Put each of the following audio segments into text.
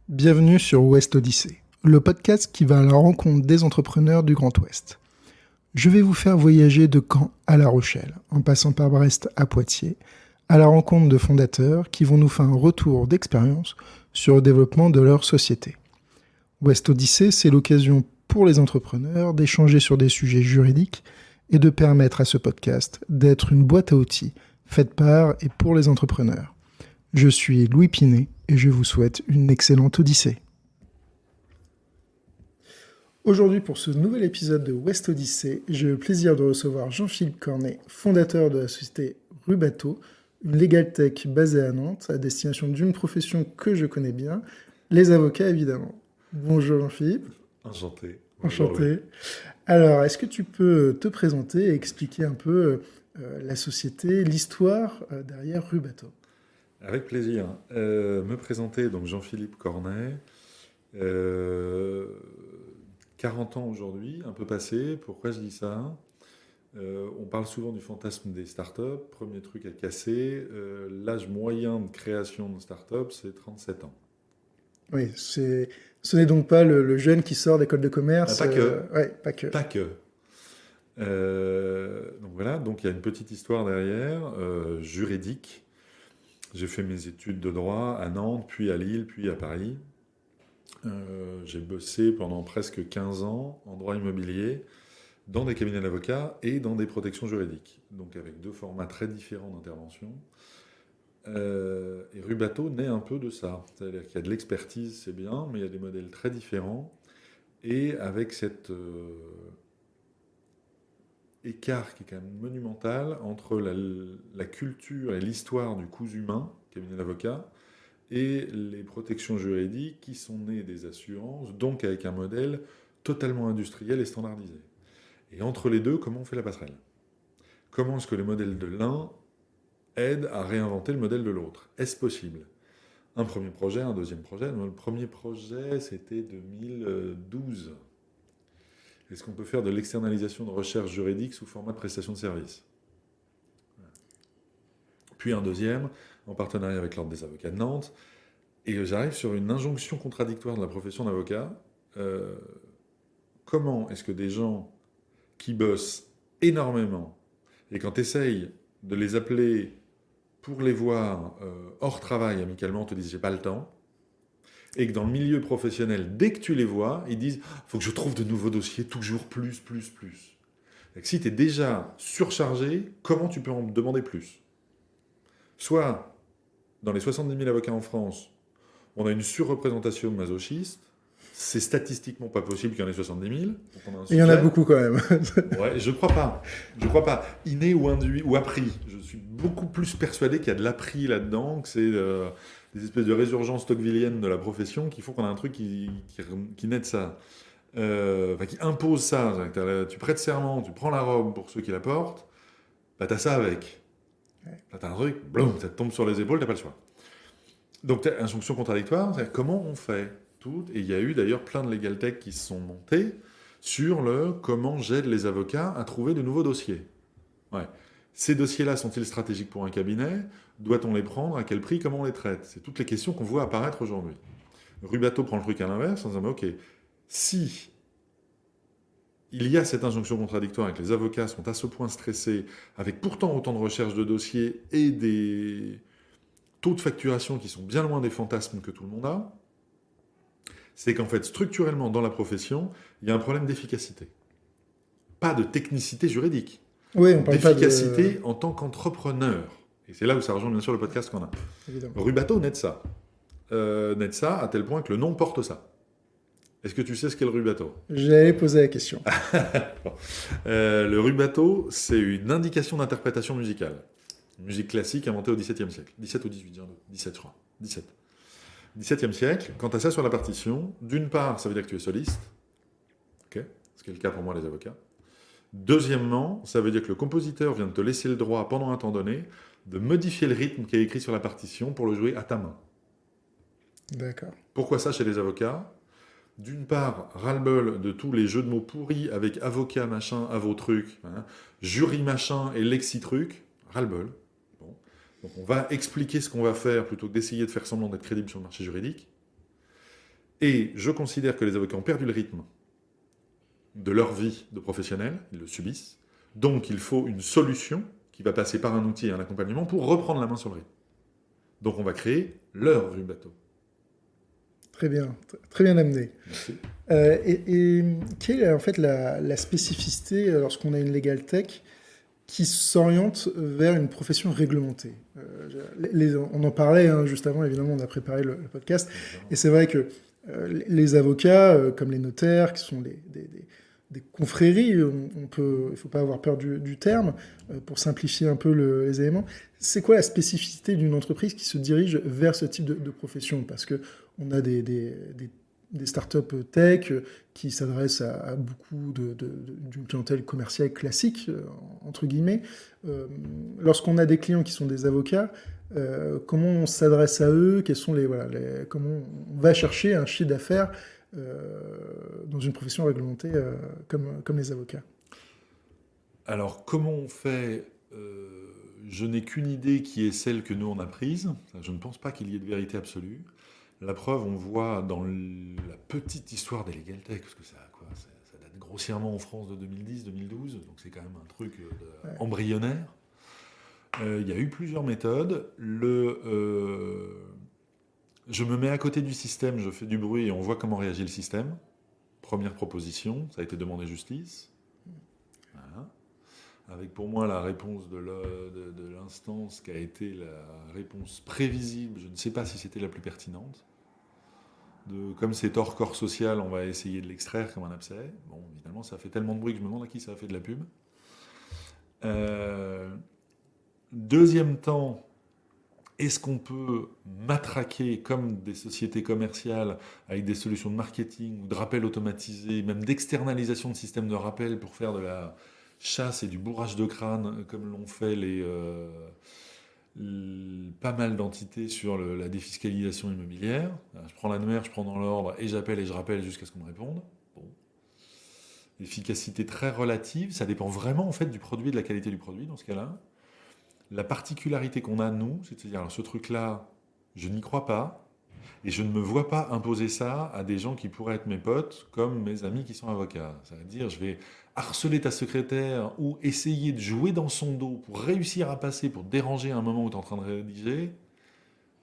Bienvenue sur Ouest Odyssée, le podcast qui va à la rencontre des entrepreneurs du Grand Ouest. Je vais vous faire voyager de Caen à La Rochelle, en passant par Brest à Poitiers, à la rencontre de fondateurs qui vont nous faire un retour d'expérience sur le développement de leur société. Ouest Odyssée, c'est l'occasion pour les entrepreneurs d'échanger sur des sujets juridiques et de permettre à ce podcast d'être une boîte à outils faite par et pour les entrepreneurs. Je suis Louis Pinet et je vous souhaite une excellente odyssée. Aujourd'hui, pour ce nouvel épisode de Ouest Odyssée, j'ai le plaisir de recevoir Jean-Philippe Cornet, fondateur de la société Rubato, une legal tech basée à Nantes, à destination d'une profession que je connais bien, les avocats évidemment. Bonjour Jean-Philippe. Enchanté. Enchanté. Alors, est-ce que tu peux te présenter et expliquer un peu la société, l'histoire derrière Rubato ? Avec plaisir. Me présenter, donc Jean-Philippe Cornet, 40 ans aujourd'hui, un peu passé. Pourquoi je dis ça ? On parle souvent du fantasme des startups. Premier truc à casser, l'âge moyen de création de start-up, c'est 37 ans. Oui, ce n'est donc pas le jeune qui sort d'école de commerce. Pas que. Ouais, pas que. Pas que. Donc voilà, donc il y a une petite histoire derrière, juridique. J'ai fait mes études de droit à Nantes, puis à Lille, puis à Paris. J'ai bossé pendant presque 15 ans en droit immobilier, dans des cabinets d'avocats et dans des protections juridiques. Donc avec deux formats très différents d'intervention. Et Rubato naît un peu de ça. C'est-à-dire qu'il y a de l'expertise, c'est bien, mais il y a des modèles très différents. Et avec cet écart qui est quand même monumental entre la culture et l'histoire du cousu humain, cabinet d'avocats, et les protections juridiques qui sont nées des assurances, donc avec un modèle totalement industriel et standardisé. Et entre les deux, comment on fait la passerelle ? Comment est-ce que les modèles de l'un aident à réinventer le modèle de l'autre ? Est-ce possible ? Un premier projet, un deuxième projet. Le premier projet, c'était 2012. Est-ce qu'on peut faire de l'externalisation de recherche juridique sous format de prestation de services ? Puis un deuxième, en partenariat avec l'Ordre des avocats de Nantes. Et j'arrive sur une injonction contradictoire de la profession d'avocat. Comment est-ce que des gens qui bossent énormément, et quand tu essayes de les appeler pour les voir hors travail amicalement, te disent « j'ai pas le temps », et que dans le milieu professionnel, dès que tu les vois, ils disent « faut que je trouve de nouveaux dossiers, toujours plus ». Et que si tu es déjà surchargé, comment tu peux en demander plus ? Soit, dans les 70 000 avocats en France, on a une surreprésentation de masochistes, c'est statistiquement pas possible qu'il y en ait 70 000. Il y en a beaucoup quand même. Ouais, je crois pas. Inné ou induit ou appris. Je suis beaucoup plus persuadé qu'il y a de l'appris là-dedans, que c'est des espèces de résurgences tocquevilliennes de la profession qui font qu'on a un truc qui naît de ça. Qui impose ça. Tu prêtes serment, tu prends la robe pour ceux qui la portent, bah t'as ça avec. Là t'as un truc, boum, ça te tombe sur les épaules, t'as pas le choix. Donc t'as injonction contradictoire, c'est-à-dire comment on fait tout. Et il y a eu d'ailleurs plein de legal tech qui se sont montés sur le comment j'aide les avocats à trouver de nouveaux dossiers. Ouais. Ces dossiers-là sont-ils stratégiques pour un cabinet ? Doit-on les prendre ? À quel prix ? Comment on les traite ? C'est toutes les questions qu'on voit apparaître aujourd'hui. Rubato prend le truc à l'inverse en disant ok, si il y a cette injonction contradictoire et que les avocats sont à ce point stressés, avec pourtant autant de recherches de dossiers et des taux de facturation qui sont bien loin des fantasmes que tout le monde a, c'est qu'en fait, structurellement, dans la profession, il y a un problème d'efficacité. Pas de technicité juridique. Oui, on parle d'efficacité pas de... en tant qu'entrepreneur. Et c'est là où ça rejoint bien sûr le podcast qu'on a. Évidemment. Rubato naît de ça. Naît de ça à tel point que le nom porte ça. Est-ce que tu sais ce qu'est le Rubato ? J'allais poser la question. Bon. Le Rubato, c'est une indication d'interprétation musicale. Une musique classique inventée au XVIIe siècle. 17 ou 18, 17 je crois. 17. 17e siècle, quand tu as ça sur la partition, d'une part, ça veut dire que tu es soliste, okay, ce qui est le cas pour moi, les avocats. Deuxièmement, ça veut dire que le compositeur vient de te laisser le droit, pendant un temps donné, de modifier le rythme qui est écrit sur la partition pour le jouer à ta main. D'accord. Pourquoi ça chez les avocats ? D'une part, ras-le-bol de tous les jeux de mots pourris avec avocat machin à vos trucs, hein, jury machin et lexi-truc, ras-le-bol. Bon. Donc on va expliquer ce qu'on va faire plutôt que d'essayer de faire semblant d'être crédible sur le marché juridique. Et je considère que les avocats ont perdu le rythme de leur vie de professionnel, ils le subissent. Donc il faut une solution qui va passer par un outil et un accompagnement pour reprendre la main sur le rythme. Donc on va créer leur Rubato. Très bien, très bien amené. Merci. Et quelle est en fait la spécificité lorsqu'on a une legal tech qui s'oriente vers une profession réglementée? On en parlait juste avant, évidemment, on a préparé le podcast, et c'est vrai que les avocats, comme les notaires, qui sont des confréries, il ne faut pas avoir peur du terme, pour simplifier un peu les éléments. C'est quoi la spécificité d'une entreprise qui se dirige vers ce type de profession? Parce qu'on a des startups tech qui s'adressent à beaucoup d'une clientèle commerciale classique, entre guillemets. Lorsqu'on a des clients qui sont des avocats, comment on s'adresse à eux? Comment on va chercher un chiffre d'affaires dans une profession réglementée comme les avocats? Alors, comment on fait je n'ai qu'une idée qui est celle que nous on a prise. Je ne pense pas qu'il y ait de vérité absolue. La preuve, on voit dans la petite histoire des legal tech, parce que ça date grossièrement en France de 2010-2012, donc c'est quand même un truc embryonnaire. Il y a eu plusieurs méthodes. Je me mets à côté du système, je fais du bruit et on voit comment réagit le système. Première proposition, ça a été demandé justice. Voilà. Avec pour moi la réponse de l'instance qui a été la réponse prévisible, je ne sais pas si c'était la plus pertinente. Comme c'est hors corps social, on va essayer de l'extraire comme un abcès. Bon, évidemment, ça fait tellement de bruit que je me demande à qui ça a fait de la pub. Deuxième temps, est-ce qu'on peut matraquer comme des sociétés commerciales avec des solutions de marketing ou de rappel automatisé, même d'externalisation de systèmes de rappel pour faire de la chasse et du bourrage de crâne comme l'ont fait pas mal d'entités sur la défiscalisation immobilière. Je prends l'annuaire, je prends dans l'ordre et j'appelle et je rappelle jusqu'à ce qu'on me réponde. Bon. Efficacité très relative, ça dépend vraiment en fait du produit et de la qualité du produit dans ce cas-là. La particularité qu'on a, nous, c'est de se dire, alors ce truc-là, je n'y crois pas, et je ne me vois pas imposer ça à des gens qui pourraient être mes potes, comme mes amis qui sont avocats. Ça veut dire, je vais harceler ta secrétaire ou essayer de jouer dans son dos pour réussir à passer, pour te déranger à un moment où tu es en train de rédiger.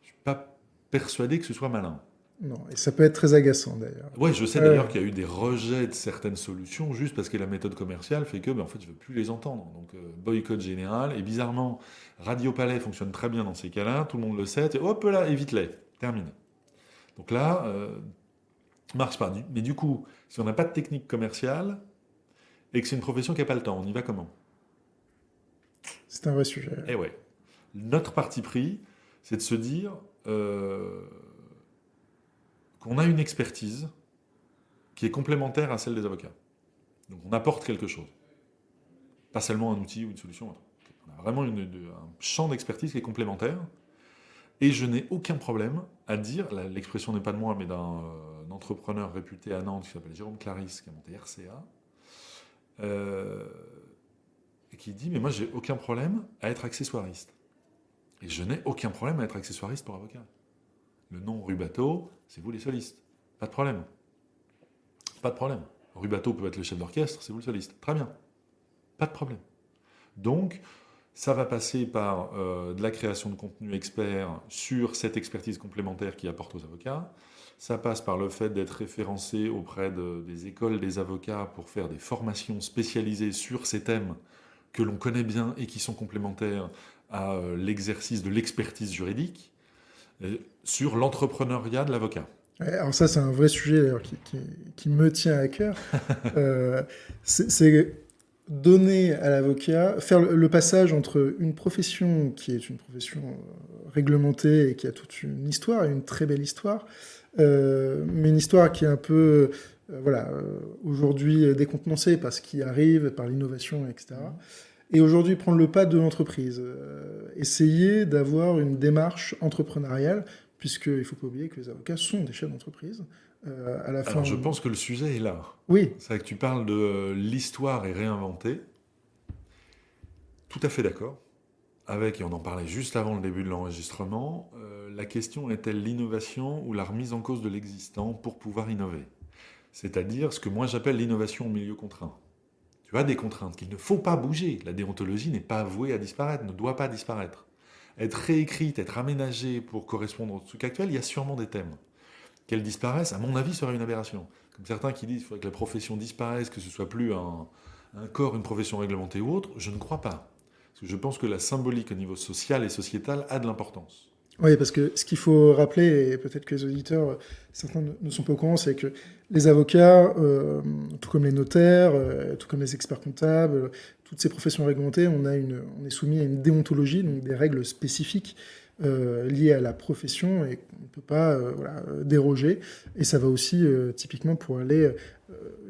Je ne suis pas persuadé que ce soit malin. Non, et ça peut être très agaçant d'ailleurs. Oui, je sais d'ailleurs qu'il y a eu des rejets de certaines solutions juste parce que la méthode commerciale fait que en fait, je ne veux plus les entendre. Donc, boycott général. Et bizarrement, Radio Palais fonctionne très bien dans ces cas-là. Tout le monde le sait. Et hop là, évite-les. Terminé. Donc là, marche pas. Mais du coup, si on n'a pas de technique commerciale et que c'est une profession qui n'a pas le temps, on y va comment? C'est un vrai sujet. Eh ouais. Notre parti pris, c'est de se dire qu'on a une expertise qui est complémentaire à celle des avocats. Donc on apporte quelque chose. Pas seulement un outil ou une solution. On a vraiment un champ d'expertise qui est complémentaire. Et je n'ai aucun problème à dire, l'expression n'est pas de moi, mais d'un entrepreneur réputé à Nantes qui s'appelle Jérôme Clarisse, qui a monté RCA, et qui dit, mais moi j'ai aucun problème à être accessoiriste. Et je n'ai aucun problème à être accessoiriste pour avocat. Le nom Rubato, c'est vous les solistes. Pas de problème. Pas de problème. Rubato peut être le chef d'orchestre, c'est vous le soliste. Très bien. Pas de problème. Donc, ça va passer par de la création de contenu expert sur cette expertise complémentaire qui apporte aux avocats. Ça passe par le fait d'être référencé auprès des écoles des avocats pour faire des formations spécialisées sur ces thèmes que l'on connaît bien et qui sont complémentaires à l'exercice de l'expertise juridique, sur l'entrepreneuriat de l'avocat. Alors ça, c'est un vrai sujet d'ailleurs, qui me tient à cœur. C'est donner à l'avocat, faire le passage entre une profession qui est une profession réglementée et qui a toute une histoire, une très belle histoire, mais une histoire qui est un peu aujourd'hui décontenancée par ce qui arrive, par l'innovation, etc. Et aujourd'hui, prendre le pas de l'entreprise, essayer d'avoir une démarche entrepreneuriale, puisqu'il ne faut pas oublier que les avocats sont des chefs d'entreprise. À la fin, alors je pense que le sujet est là. Oui. C'est vrai que tu parles de l'histoire est réinventée. Tout à fait d'accord. avec, et on en parlait juste avant le début de l'enregistrement, la question est-elle l'innovation ou la remise en cause de l'existant pour pouvoir innover? C'est-à-dire ce que moi j'appelle l'innovation au milieu contraint. Tu as des contraintes qu'il ne faut pas bouger. La déontologie n'est pas vouée à disparaître, ne doit pas disparaître. Être réécrite, être aménagée pour correspondre au truc actuel, il y a sûrement des thèmes. Qu'elles disparaissent, à mon avis, serait une aberration. Comme certains qui disent qu'il faudrait que la profession disparaisse, que ce soit plus un corps, une profession réglementée ou autre, je ne crois pas. Parce que je pense que la symbolique au niveau social et sociétal a de l'importance. Oui, parce que ce qu'il faut rappeler, et peut-être que les auditeurs, certains ne sont pas au courant, c'est que les avocats, tout comme les notaires, tout comme les experts comptables, toutes ces professions réglementées, on est soumis à une déontologie, donc des règles spécifiques liées à la profession et qu'on ne peut pas déroger. Et ça va aussi typiquement pour aller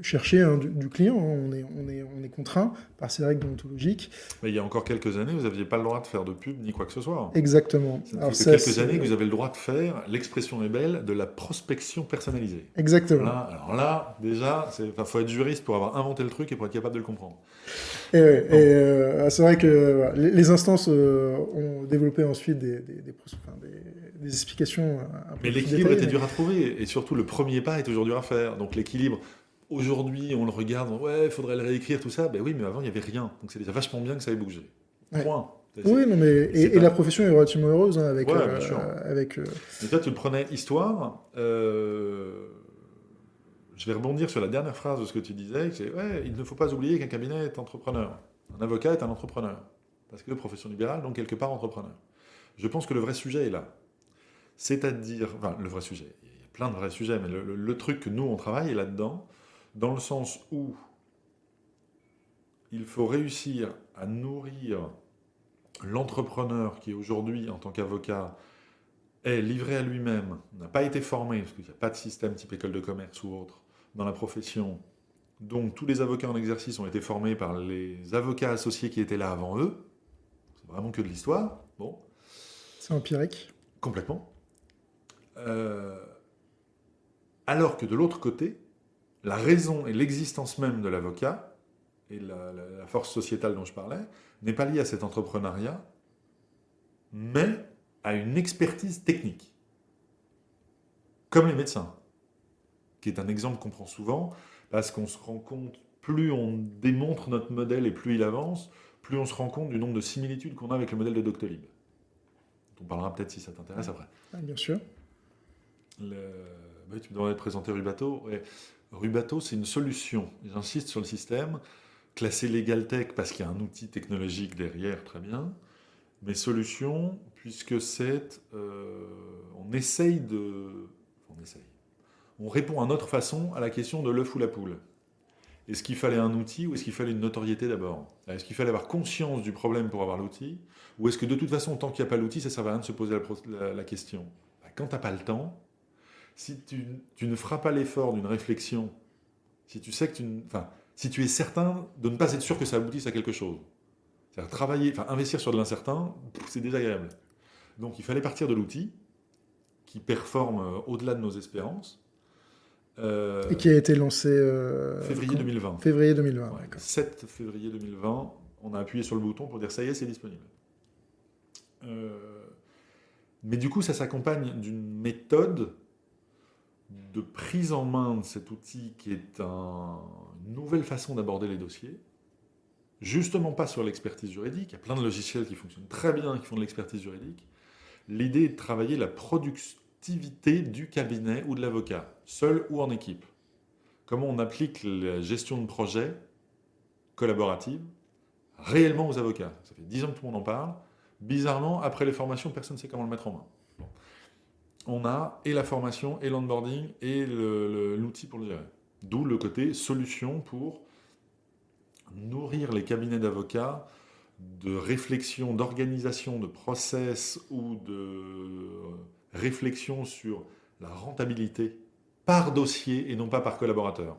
chercher du client. On est contraint par ces règles déontologiques. Mais il y a encore quelques années, vous n'aviez pas le droit de faire de pub ni quoi que ce soit. Exactement. Ça fait quelques années que vous avez le droit de faire, l'expression est belle, de la prospection personnalisée. Exactement. Alors là, déjà, il faut être juriste pour avoir inventé le truc et pour être capable de le comprendre. C'est vrai que les instances ont développé ensuite des explications. Mais l'équilibre était dur à trouver, et surtout le premier pas est toujours dur à faire. Donc l'équilibre, aujourd'hui, on le regarde, ouais, il faudrait le réécrire, tout ça. Ben oui, mais avant, il n'y avait rien. Donc c'est déjà vachement bien que ça ait bougé. Point. Oui, non, mais et la profession est relativement heureuse avec. Ouais, bien sûr. avec Mais toi, tu le prenais histoire. Je vais rebondir sur la dernière phrase de ce que tu disais. C'est, ouais, il ne faut pas oublier qu'un cabinet est entrepreneur. Un avocat est un entrepreneur. Parce que profession libérale, donc quelque part entrepreneur. Je pense que le vrai sujet est là. C'est-à-dire, enfin, le vrai sujet, il y a plein de vrais sujets, mais le truc que nous, on travaille est là-dedans, dans le sens où il faut réussir à nourrir l'entrepreneur qui aujourd'hui, en tant qu'avocat, est livré à lui-même, n'a pas été formé, parce qu'il n'y a pas de système type école de commerce ou autre, dans la profession. Donc tous les avocats en exercice ont été formés par les avocats associés qui étaient là avant eux. C'est vraiment que de l'histoire. Bon. C'est empirique. Complètement. Alors que de l'autre côté, la raison et l'existence même de l'avocat, et la force sociétale dont je parlais, n'est pas liée à cet entrepreneuriat, mais à une expertise technique. Comme les médecins, qui est un exemple qu'on prend souvent, parce qu'on se rend compte, plus on démontre notre modèle et plus il avance, plus on se rend compte du nombre de similitudes qu'on a avec le modèle de Doctolib. On parlera peut-être si ça t'intéresse après. Ah, bien sûr. Tu me demandais de présenter Rubato. Ouais. Rubato, c'est une solution. J'insiste sur le système. Classé LegalTech parce qu'il y a un outil technologique derrière, très bien. Mais solution, puisque c'est... on essaye de... On répond à notre façon à la question de l'œuf ou la poule. Est-ce qu'il fallait un outil ou est-ce qu'il fallait une notoriété d'abord? Est-ce qu'il fallait avoir conscience du problème pour avoir l'outil? Ou est-ce que de toute façon, tant qu'il n'y a pas l'outil, ça ne sert à rien de se poser la question? Quand tu n'as pas le temps, si tu ne feras pas l'effort d'une réflexion, si tu sais que si tu es certain de ne pas être sûr que ça aboutisse à quelque chose, c'est-à-dire investir sur de l'incertain, c'est désagréable. Donc il fallait partir de l'outil qui performe au-delà de nos espérances. Et qui a été lancé... février 2020. Février 2020, ouais, d'accord. 7 février 2020, on a appuyé sur le bouton pour dire ça y est, c'est disponible. Mais du coup, ça s'accompagne d'une méthode de prise en main de cet outil qui est une nouvelle façon d'aborder les dossiers, justement pas sur l'expertise juridique. Il y a plein de logiciels qui fonctionnent très bien, qui font de l'expertise juridique. L'idée est de travailler la productivité du cabinet ou de l'avocat, seul ou en équipe. Comment on applique la gestion de projet collaborative réellement aux avocats. Ça fait 10 ans que tout le monde en parle. Bizarrement, après les formations, personne ne sait comment le mettre en main. Bon. On a et la formation, et l'onboarding, et l'outil pour le gérer. D'où le côté solution pour nourrir les cabinets d'avocats de réflexion, d'organisation, de process ou de réflexion sur la rentabilité par dossier et non pas par collaborateur.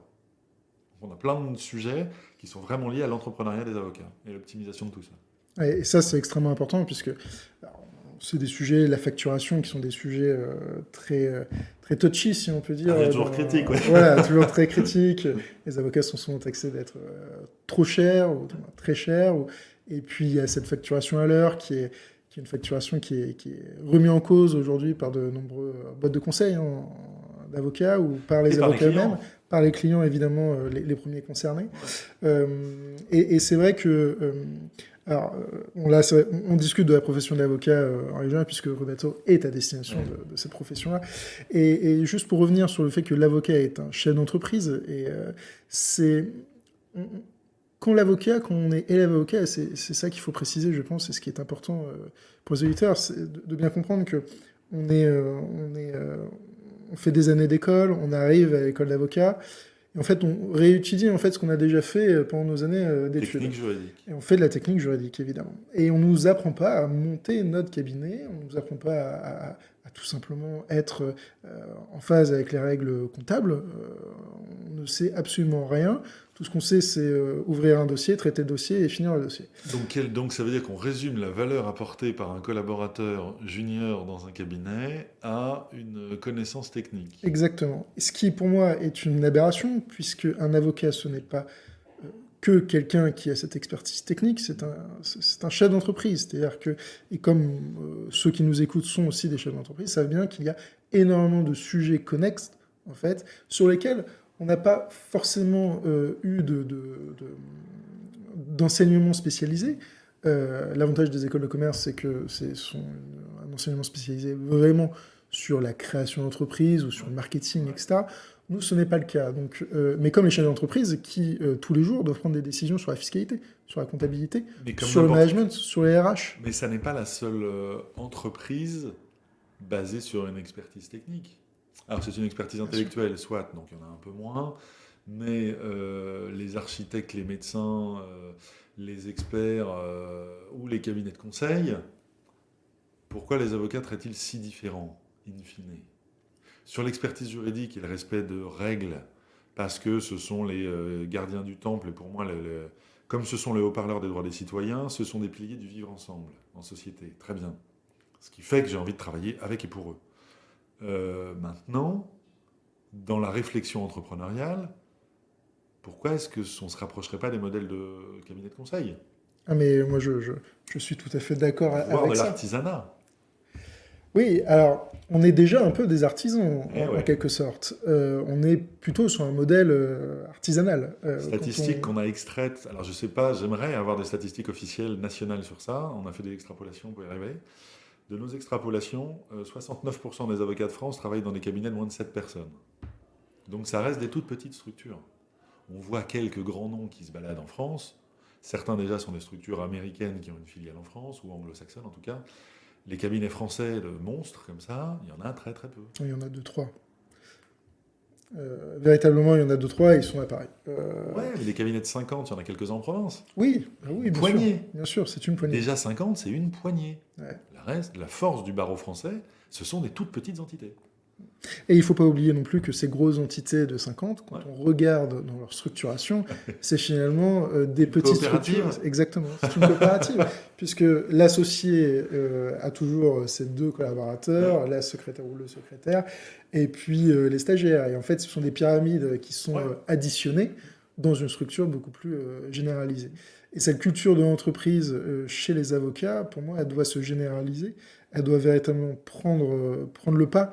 On a plein de sujets qui sont vraiment liés à l'entrepreneuriat des avocats et l'optimisation de tout ça. Et ça, c'est extrêmement important puisque c'est des sujets, la facturation, qui sont des sujets très touchy, si on peut dire. Toujours critique, ouais. Voilà, toujours très critique. Les avocats sont souvent taxés d'être trop chers ou très chers. Et puis il y a cette facturation à l'heure qui est une facturation qui est remise en cause aujourd'hui par de nombreuses boîtes de conseil d'avocats ou par les avocats eux-mêmes, par les clients évidemment, les premiers concernés. Et c'est vrai que alors, on discute de la profession d'avocat en région, puisque Rebato est à destination de cette profession-là. Et juste pour revenir sur le fait que l'avocat est un chef d'entreprise, et quand on est élève avocat, c'est ça qu'il faut préciser, je pense, et ce qui est important pour les auditeurs, c'est de bien comprendre que on fait des années d'école, on arrive à l'école d'avocat. Et en fait, on réétudie en fait ce qu'on a déjà fait pendant nos années d'études. Technique juridique. Et on fait de la technique juridique, évidemment. Et on ne nous apprend pas à monter notre cabinet, on ne nous apprend pas à tout simplement être en phase avec les règles comptables. On ne sait absolument rien. Tout ce qu'on sait, c'est ouvrir un dossier, traiter le dossier et finir le dossier. Donc ça veut dire qu'on résume la valeur apportée par un collaborateur junior dans un cabinet à une connaissance technique. Exactement. Ce qui, pour moi, est une aberration, puisque un avocat, ce n'est pas que quelqu'un qui a cette expertise technique, c'est un chef d'entreprise. C'est-à-dire que, et comme ceux qui nous écoutent sont aussi des chefs d'entreprise, savent bien qu'il y a énormément de sujets connexes, en fait, sur lesquels on n'a pas forcément eu d'enseignement spécialisé. L'avantage des écoles de commerce, c'est que c'est un enseignement spécialisé vraiment sur la création d'entreprise ou sur le marketing, etc. Nous, ce n'est pas le cas. Donc, mais comme les chefs d'entreprise qui, tous les jours, doivent prendre des décisions sur la fiscalité, sur la comptabilité, sur le management, sur les RH. Mais ça n'est pas la seule entreprise basée sur une expertise technique. Alors, c'est une expertise intellectuelle, soit, donc il y en a un peu moins, mais les architectes, les médecins, les experts ou les cabinets de conseil, pourquoi les avocats traitent-ils si différents, in fine ? Sur l'expertise juridique et le respect de règles, parce que ce sont les gardiens du temple, et pour moi, comme ce sont les haut-parleurs des droits des citoyens, ce sont des piliers du vivre ensemble, en société. Très bien. Ce qui fait que j'ai envie de travailler avec et pour eux. Maintenant, dans la réflexion entrepreneuriale, pourquoi est-ce qu'on ne se rapprocherait pas des modèles de cabinet de conseil ? Ah mais moi je suis tout à fait d'accord avec ça. Voire de l'artisanat. Oui, alors on est déjà un peu des artisans en quelque sorte. On est plutôt sur un modèle artisanal. Statistiques qu'on a extraites. Alors je sais pas, j'aimerais avoir des statistiques officielles nationales sur ça. On a fait des extrapolations pour y arriver. De nos extrapolations, 69% des avocats de France travaillent dans des cabinets de moins de 7 personnes. Donc ça reste des toutes petites structures. On voit quelques grands noms qui se baladent en France. Certains déjà sont des structures américaines qui ont une filiale en France, ou anglo-saxonnes en tout cas. Les cabinets français de monstres comme ça, il y en a très très peu. Il y en a 2-3. Véritablement, il y en a 2-3 et ils sont à Paris. Ouais, mais les cabinets de 50, il y en a quelques-uns en province. Oui, une poignée. Bien sûr, c'est une poignée. Déjà 50, c'est une poignée. Ouais. La force du barreau français, ce sont des toutes petites entités. Et il ne faut pas oublier non plus que ces grosses entités de 50, quand on regarde dans leur structuration, c'est finalement des petites structures. Exactement, c'est une coopérative. Puisque l'associé a toujours ses 2 collaborateurs, la secrétaire ou le secrétaire, et puis les stagiaires. Et en fait, ce sont des pyramides qui sont additionnées dans une structure beaucoup plus généralisée. Et cette culture de l'entreprise chez les avocats, pour moi, elle doit se généraliser. Elle doit véritablement prendre le pas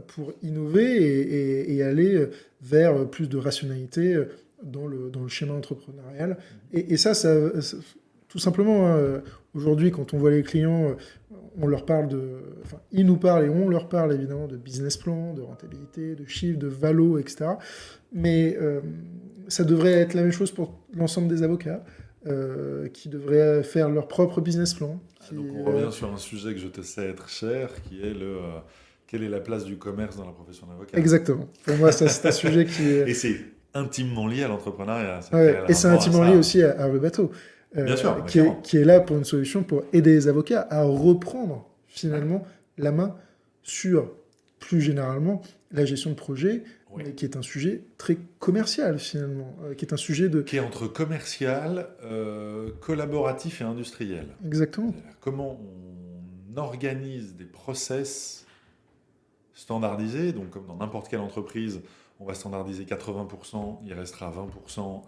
pour innover et aller vers plus de rationalité dans le schéma entrepreneurial. Et ça, tout simplement, aujourd'hui, quand on voit les clients, on leur parle ils nous parlent et on leur parle évidemment de business plan, de rentabilité, de chiffre, de valo, etc. Mais ça devrait être la même chose pour l'ensemble des avocats. Qui devraient faire leur propre business plan. Donc on revient sur un sujet que je te sais être cher, qui est quelle est la place du commerce dans la profession d'avocat. Exactement. Pour moi, ça, c'est un sujet qui est... Et c'est intimement lié à l'entrepreneuriat. Et c'est intimement lié aussi à Rebato, bien sûr, qui est là pour une solution pour aider les avocats à reprendre finalement la main sur, plus généralement, la gestion de projet, mais qui est un sujet très commercial finalement, qui est un sujet de... Qui est entre commercial, collaboratif et industriel. Exactement. Comment on organise des process standardisés, donc comme dans n'importe quelle entreprise, on va standardiser 80%, il restera 20%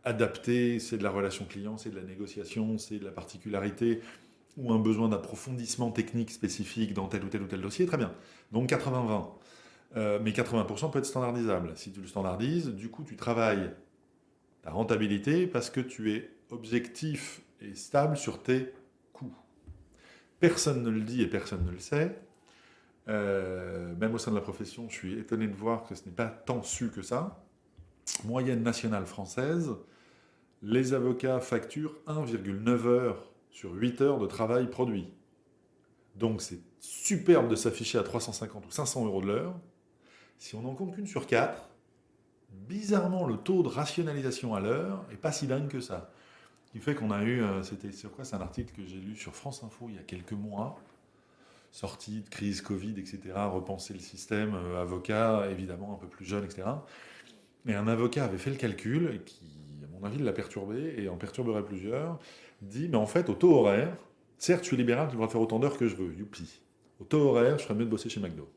adapté, c'est de la relation client, c'est de la négociation, c'est de la particularité, ou un besoin d'approfondissement technique spécifique dans tel ou tel ou tel dossier, très bien. Donc 80-20. Mais 80% peut être standardisable. Si tu le standardises, du coup, tu travailles ta rentabilité parce que tu es objectif et stable sur tes coûts. Personne ne le dit et personne ne le sait. Même au sein de la profession, je suis étonné de voir que ce n'est pas tant su que ça. Moyenne nationale française, les avocats facturent 1,9 heures sur 8 heures de travail produit. Donc c'est superbe de s'afficher à 350 ou 500 euros de l'heure. Si on n'en compte qu'une sur 4, bizarrement le taux de rationalisation à l'heure n'est pas si dingue que ça. Ce qui fait qu'on a eu, c'était sur quoi? C'est un article que j'ai lu sur France Info il y a quelques mois, sortie de crise Covid, etc., repenser le système, avocat, évidemment un peu plus jeune, etc. Et un avocat avait fait le calcul, et qui, à mon avis, l'a perturbé, et en perturberait plusieurs, dit, mais en fait, au taux horaire, certes, je suis libéral, je devrais faire autant d'heures que je veux, youpi. Au taux horaire, je ferais mieux de bosser chez McDo.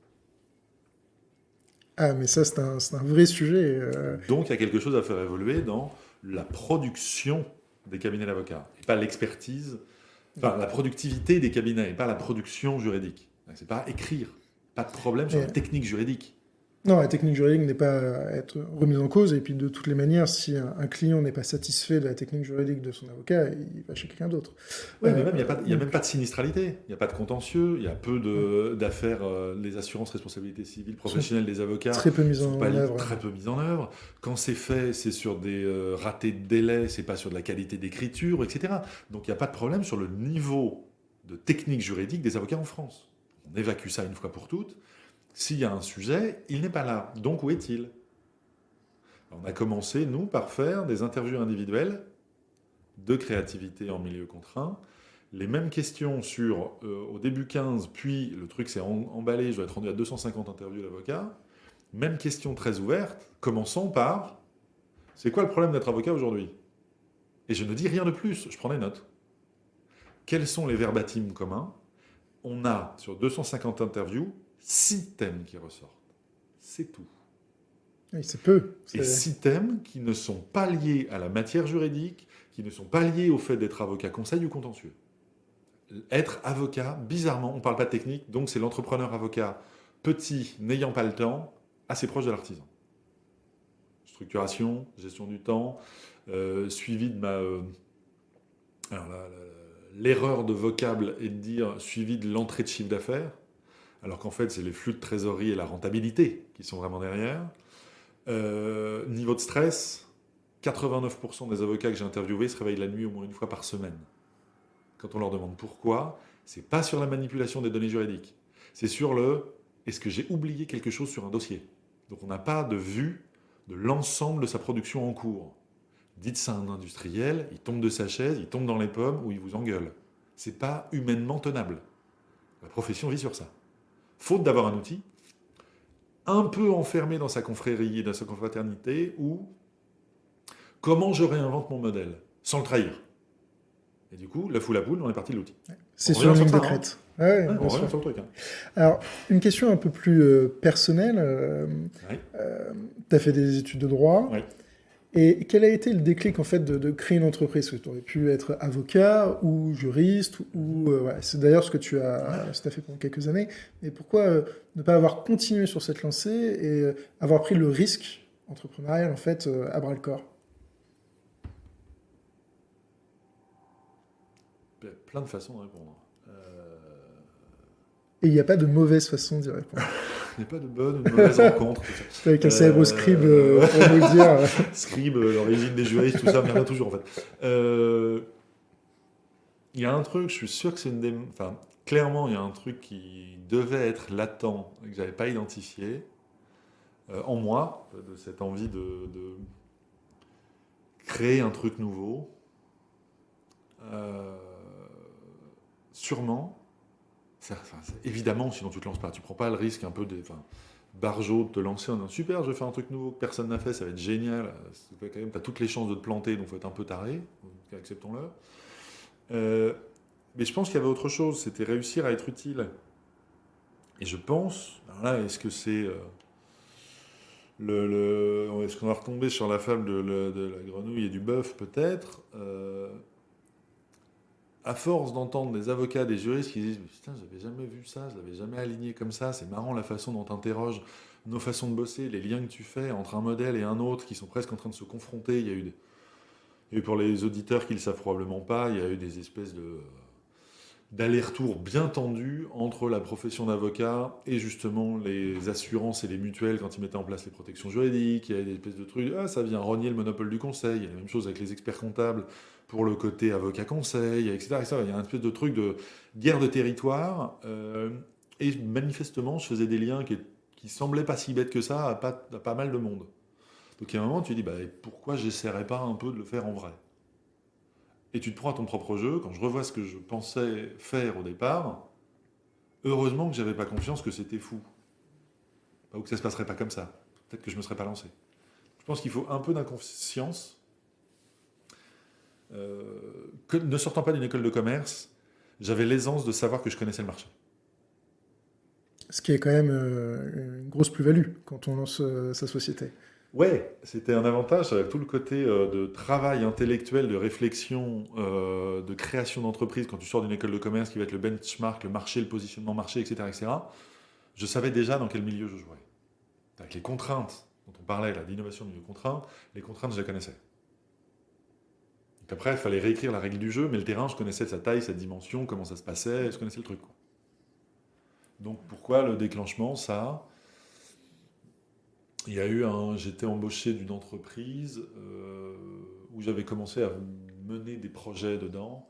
Ah, mais ça, c'est un vrai sujet. Donc, il y a quelque chose à faire évoluer dans la production des cabinets d'avocats, et pas l'expertise, enfin, la productivité des cabinets, et pas la production juridique. C'est pas écrire, pas de problème sur la technique juridique. Non, la technique juridique n'est pas à être remise en cause, et puis de toutes les manières, si un client n'est pas satisfait de la technique juridique de son avocat, il va chez quelqu'un d'autre. Oui, mais même, il n'y a même pas de sinistralité, il n'y a pas de contentieux, il y a peu d'affaires, les assurances responsabilité civile professionnelle des avocats très peu mises en œuvre. Très peu mises en œuvre. Quand c'est fait, c'est sur des ratés de délai, c'est pas sur de la qualité d'écriture, etc. Donc il n'y a pas de problème sur le niveau de technique juridique des avocats en France. On évacue ça une fois pour toutes. S'il y a un sujet, il n'est pas là. Donc où est-il? On a commencé, nous, par faire des interviews individuelles de créativité en milieu contraint. Les mêmes questions sur, au début 15, puis le truc s'est emballé, je dois être rendu à 250 interviews d'avocats. Même question très ouverte, commençons par, c'est quoi le problème d'être avocat aujourd'hui? Et je ne dis rien de plus, je prends des notes. Quels sont les verbatims communs? On a, sur 250 interviews, 6 thèmes qui ressortent. C'est tout. Oui, c'est peu. Et 6 thèmes qui ne sont pas liés à la matière juridique, qui ne sont pas liés au fait d'être avocat conseil ou contentieux. Être avocat, bizarrement, on ne parle pas de technique, donc c'est l'entrepreneur avocat petit, n'ayant pas le temps, assez proche de l'artisan. Structuration, gestion du temps, suivi de ma... alors l'erreur de vocable est de dire suivi de l'entrée de chiffre d'affaires, alors qu'en fait, c'est les flux de trésorerie et la rentabilité qui sont vraiment derrière. Niveau de stress, 89% des avocats que j'ai interviewés se réveillent la nuit au moins une fois par semaine. Quand on leur demande pourquoi, c'est pas sur la manipulation des données juridiques, c'est sur le « est-ce que j'ai oublié quelque chose sur un dossier ?» Donc on n'a pas de vue de l'ensemble de sa production en cours. Dites ça à un industriel, il tombe de sa chaise, il tombe dans les pommes ou il vous engueule. C'est pas humainement tenable. La profession vit sur ça. Faute d'avoir un outil, un peu enfermé dans sa confrérie et dans sa confraternité, où comment je réinvente mon modèle sans le trahir. Et du coup, l'œuf ou la poule, on est parti de l'outil. C'est sur une ligne de crête. Ouais, on revient sur le truc. Alors, une question un peu plus personnelle. Tu as fait des études de droit. Oui. Et quel a été le déclic en fait de créer une entreprise? Parce que tu aurais pu être avocat ou juriste, ou c'est d'ailleurs ce que tu as fait pendant quelques années. Mais pourquoi ne pas avoir continué sur cette lancée et avoir pris le risque entrepreneurial en fait à bras le corps? Plein de façons de répondre. Et il n'y a pas de mauvaise façon d'y répondre. Il n'y a pas de bonne ou de mauvaise rencontre. Avec un célèbre scribe pour nous le dire. Scribe, l'origine des juristes, tout ça, mais rien toujours en fait. Il y a un truc, je suis sûr que c'est une des... Enfin, clairement, il y a un truc qui devait être latent et que je n'avais pas identifié en moi, de cette envie de créer un truc nouveau. Sûrement, évidemment, sinon tu te lances pas. Tu prends pas le risque un peu des barjots de te lancer en disant super, je vais faire un truc nouveau que personne n'a fait, ça va être génial. Tu as toutes les chances de te planter, donc il faut être un peu taré, acceptons-le. Mais je pense qu'il y avait autre chose, c'était réussir à être utile. Et je pense, alors là, est-ce que c'est Est-ce qu'on va retomber sur la fable de la grenouille et du bœuf, peut-être à force d'entendre des avocats, des juristes qui disent putain, j'avais jamais vu ça, je l'avais jamais aligné comme ça, c'est marrant la façon dont tu interroges nos façons de bosser, les liens que tu fais entre un modèle et un autre qui sont presque en train de se confronter. Et pour les auditeurs qui ne le savent probablement pas, il y a eu des espèces d'aller-retour bien tendu entre la profession d'avocat et justement les assurances et les mutuelles quand ils mettaient en place les protections juridiques. Il y a des espèces de trucs, ça vient rogner le monopole du conseil. Il y a la même chose avec les experts comptables pour le côté avocat-conseil, etc., etc. Il y a un espèce de truc de guerre de territoire. Et manifestement, je faisais des liens qui semblaient pas si bêtes que ça à pas mal de monde. Donc il y a un moment, tu te dis, pourquoi j'essaierais pas un peu de le faire en vrai? Et tu te prends à ton propre jeu. Quand je revois ce que je pensais faire au départ, heureusement que j'avais pas confiance que c'était fou. Ou que ça se passerait pas comme ça. Peut-être que je me serais pas lancé. Je pense qu'il faut un peu d'inconscience. Ne sortant pas d'une école de commerce, j'avais l'aisance de savoir que je connaissais le marché. Ce qui est quand même une grosse plus-value quand on lance sa société. Ouais, c'était un avantage avec tout le côté de travail intellectuel, de réflexion, de création d'entreprise quand tu sors d'une école de commerce qui va être le benchmark, le marché, le positionnement marché, etc., etc. Je savais déjà dans quel milieu je jouais. Avec les contraintes dont on parlait, là, d'innovation du milieu contraint, les contraintes, je les connaissais. Donc après, il fallait réécrire la règle du jeu, mais le terrain, je connaissais sa taille, sa dimension, comment ça se passait, je connaissais le truc, quoi. Donc pourquoi le déclenchement, ça? J'étais embauché d'une entreprise où j'avais commencé à mener des projets dedans.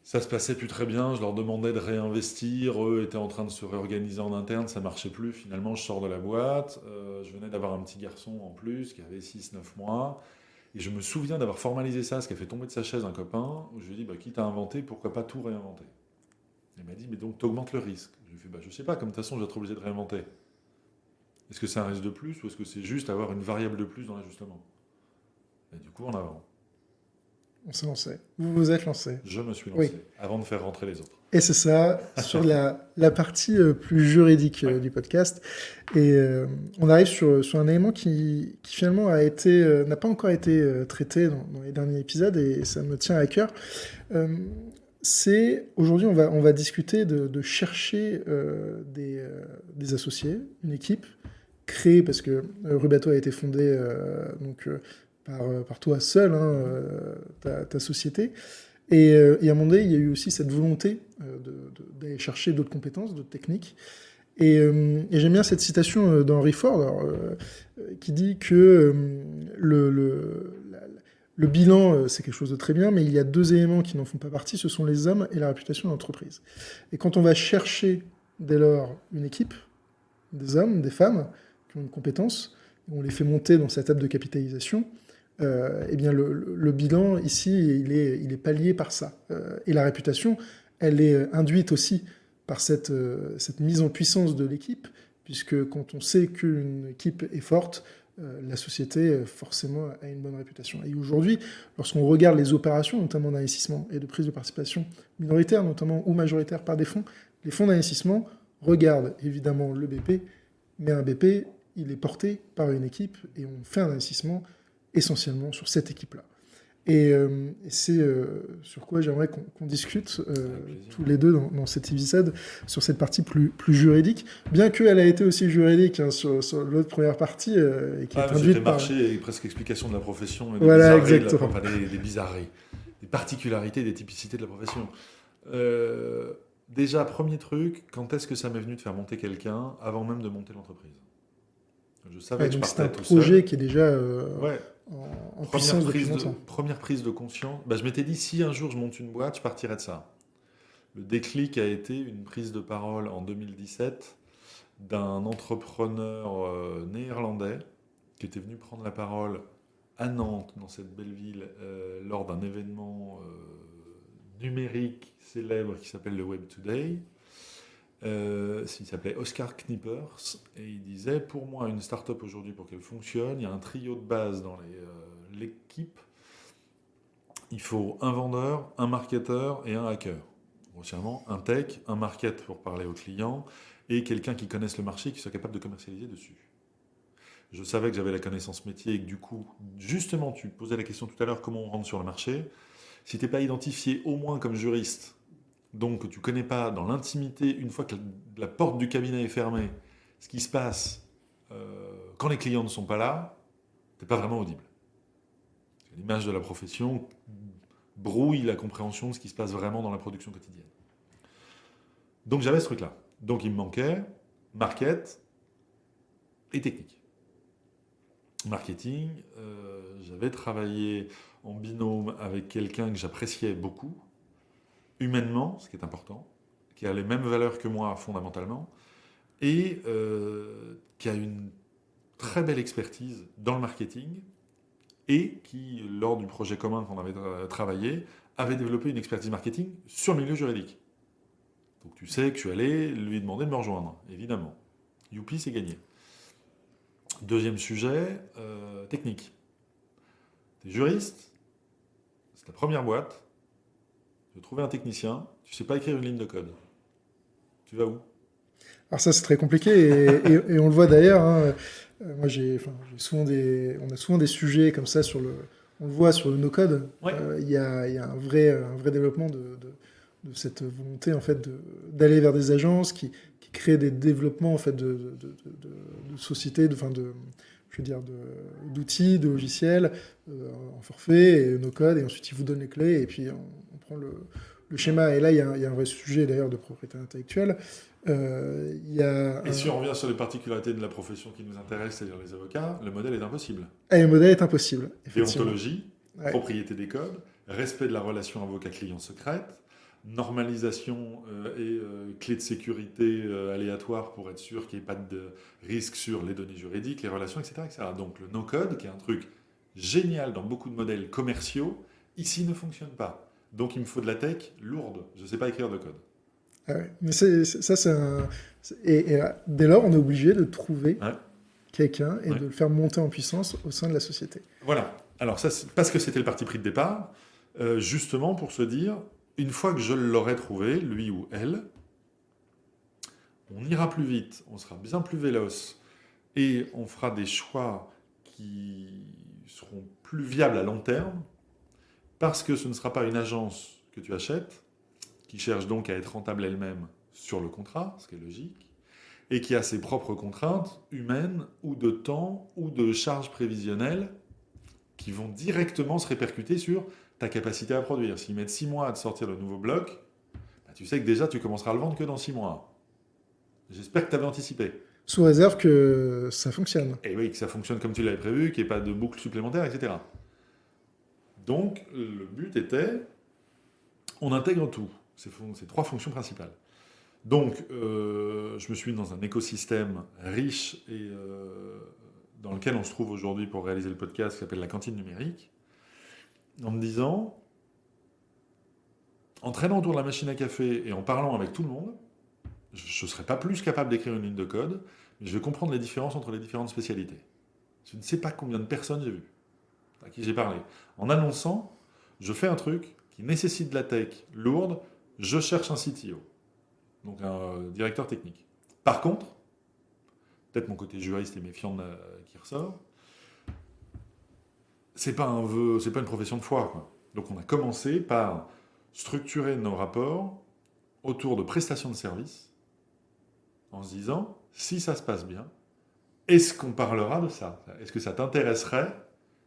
Ça se passait plus très bien, je leur demandais de réinvestir, eux étaient en train de se réorganiser en interne, ça marchait plus, finalement je sors de la boîte, je venais d'avoir un petit garçon en plus qui avait 6-9 mois, et je me souviens d'avoir formalisé ça, ce qui a fait tomber de sa chaise un copain, où je lui ai dit, quitte à inventer, pourquoi pas tout réinventer? Il m'a dit, mais donc t'augmentes le risque. Je lui ai fait, je sais pas, comme de toute façon je vais être obligé de réinventer. Est-ce que c'est un risque de plus ou est-ce que c'est juste avoir une variable de plus dans l'ajustement? Et du coup, en avant. On s'est lancé. Vous vous êtes lancé. Je me suis lancé avant de faire rentrer les autres. Et c'est ça, sur la partie plus juridique du podcast. Et on arrive sur un élément qui finalement n'a pas encore été traité dans les derniers épisodes et ça me tient à cœur. Aujourd'hui, on va discuter de chercher des associés, une équipe créée, parce que Rubato a été fondé par toi seul, ta société. Et à un moment donné, il y a eu aussi cette volonté d'aller chercher d'autres compétences, d'autres techniques. Et j'aime bien cette citation d'Henry Ford qui dit que le bilan, c'est quelque chose de très bien, mais il y a deux éléments qui n'en font pas partie, ce sont les hommes et la réputation de l'entreprise. Et quand on va chercher dès lors une équipe, des hommes, des femmes, qui ont une compétence, on les fait monter dans cette table de capitalisation, eh bien le bilan ici, il est pallié par ça. Et la réputation, elle est induite aussi par cette mise en puissance de l'équipe, puisque quand on sait qu'une équipe est forte, la société forcément a une bonne réputation. Et aujourd'hui, lorsqu'on regarde les opérations, notamment d'investissement et de prise de participation minoritaire, notamment ou majoritaire par des fonds, les fonds d'investissement regardent évidemment le BP, mais un BP, il est porté par une équipe et on fait un investissement essentiellement sur cette équipe-là. Et c'est sur quoi j'aimerais qu'on discute tous les deux dans cet épisode, sur cette partie plus juridique, bien qu'elle a été aussi juridique sur l'autre première partie, et qui est induite par... marché et presque explication de la profession, et des voilà, bizarreries, exactement. des bizarreries, des particularités, des typicités de la profession. Déjà, premier truc, quand est-ce que ça m'est venu de faire monter quelqu'un avant même de monter l'entreprise? Je savais que je partais tout seul. C'est un projet qui est déjà... en puissance depuis longtemps. Première prise de conscience. Je m'étais dit, si un jour je monte une boîte, je partirais de ça. Le déclic a été une prise de parole en 2017 d'un entrepreneur néerlandais qui était venu prendre la parole à Nantes, dans cette belle ville, lors d'un événement numérique célèbre qui s'appelle le Web Today. Il s'appelait Oscar Knippers et il disait, pour moi une start-up aujourd'hui, pour qu'elle fonctionne, il y a un trio de base dans l'équipe. Il faut un vendeur, un marketeur et un hacker. Grossièrement, un tech, un market pour parler aux clients et quelqu'un qui connaisse le marché, qui soit capable de commercialiser dessus. Je savais que j'avais la connaissance métier et que du coup, justement, tu posais la question tout à l'heure, comment on rentre sur le marché. Si tu n'es pas identifié au moins comme juriste, donc que tu ne connais pas dans l'intimité, une fois que la porte du cabinet est fermée, ce qui se passe quand les clients ne sont pas là, tu n'es pas vraiment audible. L'image de la profession brouille la compréhension de ce qui se passe vraiment dans la production quotidienne. Donc j'avais ce truc-là. Donc il me manquait market et technique. Marketing, j'avais travaillé en binôme avec quelqu'un que j'appréciais beaucoup, humainement, ce qui est important, qui a les mêmes valeurs que moi fondamentalement, et qui a une très belle expertise dans le marketing, et qui, lors du projet commun qu'on avait travaillé, avait développé une expertise marketing sur le milieu juridique. Donc tu sais que je suis allé lui demander de me rejoindre, évidemment. Youpi, c'est gagné. Deuxième sujet, technique. Tu es juriste, c'est ta première boîte, tu veux trouver un technicien, tu ne sais pas écrire une ligne de code. Tu vas où? Alors ça, c'est très compliqué, et on le voit d'ailleurs, hein. Moi, on a souvent des sujets comme ça on le voit sur le no-code. Ouais. Il y a un vrai développement de cette volonté en fait d'aller vers des agences qui créent des développements en fait de sociétés, d'outils, de logiciels en forfait et no-code, et ensuite ils vous donnent les clés et puis on prend le schéma. Et là, il y a un vrai sujet d'ailleurs de propriété intellectuelle. Et si on revient sur les particularités de la profession qui nous intéresse, c'est-à-dire les avocats, le modèle est impossible. Et le modèle est impossible. Déontologie, propriété des codes, respect de la relation avocat-client secrète, normalisation et clé de sécurité aléatoire pour être sûr qu'il n'y ait pas de risque sur les données juridiques, les relations, etc., etc. Donc le no-code, qui est un truc génial dans beaucoup de modèles commerciaux, ici ne fonctionne pas. Donc il me faut de la tech lourde. Je ne sais pas écrire de code. Ah ouais. Mais dès lors, on est obligé de trouver quelqu'un et de le faire monter en puissance au sein de la société. Voilà. Alors ça, parce que c'était le parti pris de départ, justement pour se dire, une fois que je l'aurai trouvé, lui ou elle, on ira plus vite, on sera bien plus véloce et on fera des choix qui seront plus viables à long terme parce que ce ne sera pas une agence que tu achètes qui cherche donc à être rentable elle-même sur le contrat, ce qui est logique, et qui a ses propres contraintes humaines ou de temps ou de charges prévisionnelles qui vont directement se répercuter sur ta capacité à produire. S'ils mettent 6 mois à te sortir le nouveau bloc, bah tu sais que déjà tu commenceras à le vendre que dans 6 mois. J'espère que tu avais anticipé. Sous réserve que ça fonctionne. Et oui, que ça fonctionne comme tu l'avais prévu, qu'il n'y ait pas de boucle supplémentaire, etc. Donc le but était, on intègre tout. Ces 3 fonctions principales. Donc, je me suis mis dans un écosystème riche et dans lequel on se trouve aujourd'hui pour réaliser le podcast qui s'appelle la cantine numérique, en me disant, en traînant autour de la machine à café et en parlant avec tout le monde, je ne serai pas plus capable d'écrire une ligne de code, mais je vais comprendre les différences entre les différentes spécialités. Je ne sais pas combien de personnes j'ai vues, à qui j'ai parlé. En annonçant, je fais un truc qui nécessite de la tech lourde, je cherche un CTO, donc un directeur technique. Par contre, peut-être mon côté juriste et méfiant qui ressort, c'est pas une profession de foi, quoi. Donc on a commencé par structurer nos rapports autour de prestations de services, en se disant, si ça se passe bien, est-ce qu'on parlera de ça? Est-ce que ça t'intéresserait,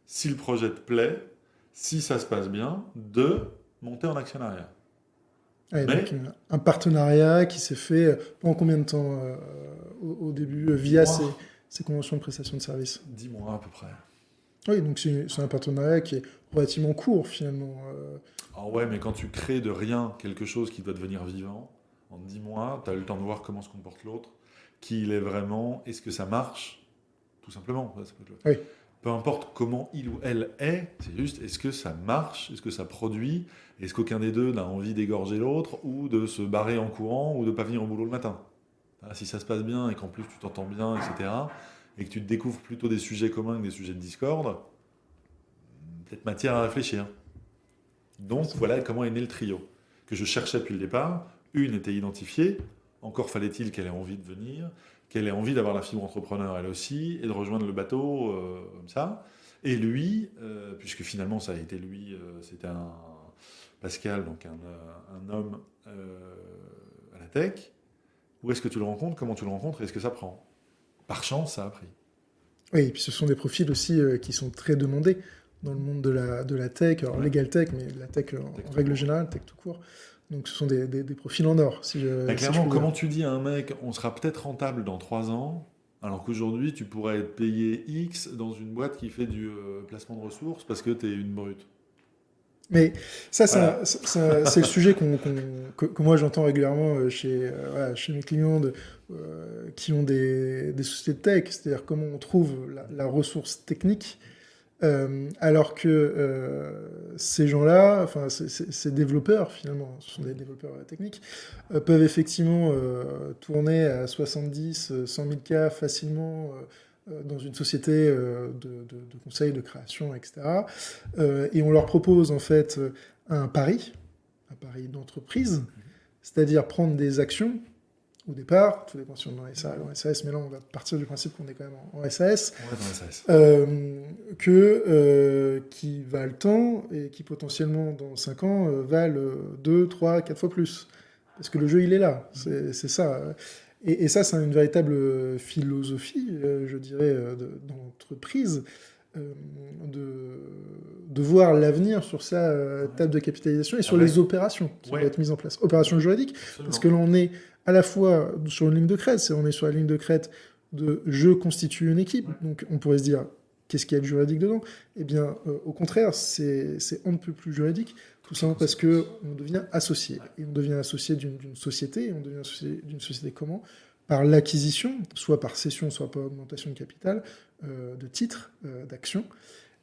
si le projet te plaît, si ça se passe bien, de monter en actionnariat? Ouais, donc, un partenariat qui s'est fait pendant combien de temps au début via ces conventions de prestation de services? 10 mois à peu près. Oui, donc c'est un partenariat qui est relativement court finalement. Ah ouais, mais quand tu crées de rien quelque chose qui doit devenir vivant, en 10 mois, tu as eu le temps de voir comment se comporte l'autre, qui il est vraiment, est-ce que ça marche? Tout simplement. Oui. Peu importe comment il ou elle est, c'est juste est-ce que ça marche, est-ce que ça produit, est-ce qu'aucun des deux n'a envie d'égorger l'autre ou de se barrer en courant ou de ne pas venir au boulot le matin. Si ça se passe bien et qu'en plus tu t'entends bien, etc., et que tu te découvres plutôt des sujets communs que des sujets de discorde, peut-être matière à réfléchir. Donc voilà comment est né le trio, que je cherchais depuis le départ. Une était identifiée, encore fallait-il qu'elle ait envie de venir, qu'elle ait envie d'avoir la fibre entrepreneur elle aussi, et de rejoindre le bateau comme ça. Et lui, puisque finalement ça a été lui, c'était un Pascal, donc un homme à la tech, où est-ce que tu le rencontres, comment tu le rencontres, et est-ce que ça prend? Par chance, ça a pris. Oui, et puis ce sont des profils aussi qui sont très demandés dans le monde de la tech, alors legal tech, mais la tech en règle générale, tech tout court. Donc ce sont des profils en or. Clairement, comment tu dis à un mec, on sera peut-être rentable dans 3 ans, alors qu'aujourd'hui, tu pourrais être payé X dans une boîte qui fait du placement de ressources parce que tu es une brute. Mais ça, Voilà. c'est le sujet que moi j'entends régulièrement chez mes clients qui ont des sociétés de tech, c'est-à-dire comment on trouve la ressource technique, alors que ces gens-là, enfin ces développeurs finalement, ce sont des développeurs techniques, peuvent effectivement tourner à 70, 100 000 cas facilement dans une société de conseil, de création, etc. Et on leur propose en fait un pari d'entreprise, c'est-à-dire prendre des actions au départ, tout dépend si on est en SAS, mais là on va partir du principe qu'on est quand même en SAS, On est dans SAS. qui valent tant et qui potentiellement dans 5 ans valent 2, 3, 4 fois plus. Parce que le jeu il est là, c'est ça. Et ça c'est une véritable philosophie, je dirais, d'entreprise, de voir l'avenir sur sa table de capitalisation et sur les opérations qui vont être mises en place. Opérations juridiques, parce que là on est à la fois sur une ligne de crête, on est sur la ligne de crête de je constitue une équipe, donc on pourrait se dire qu'est-ce qu'il y a de juridique dedans? Eh bien, au contraire, c'est on ne peut plus juridique, tout simplement parce qu'on devient associé. Et on devient associé d'une société, et on devient associé d'une société comment? Par l'acquisition, soit par cession, soit par augmentation de capital, de titres, d'actions.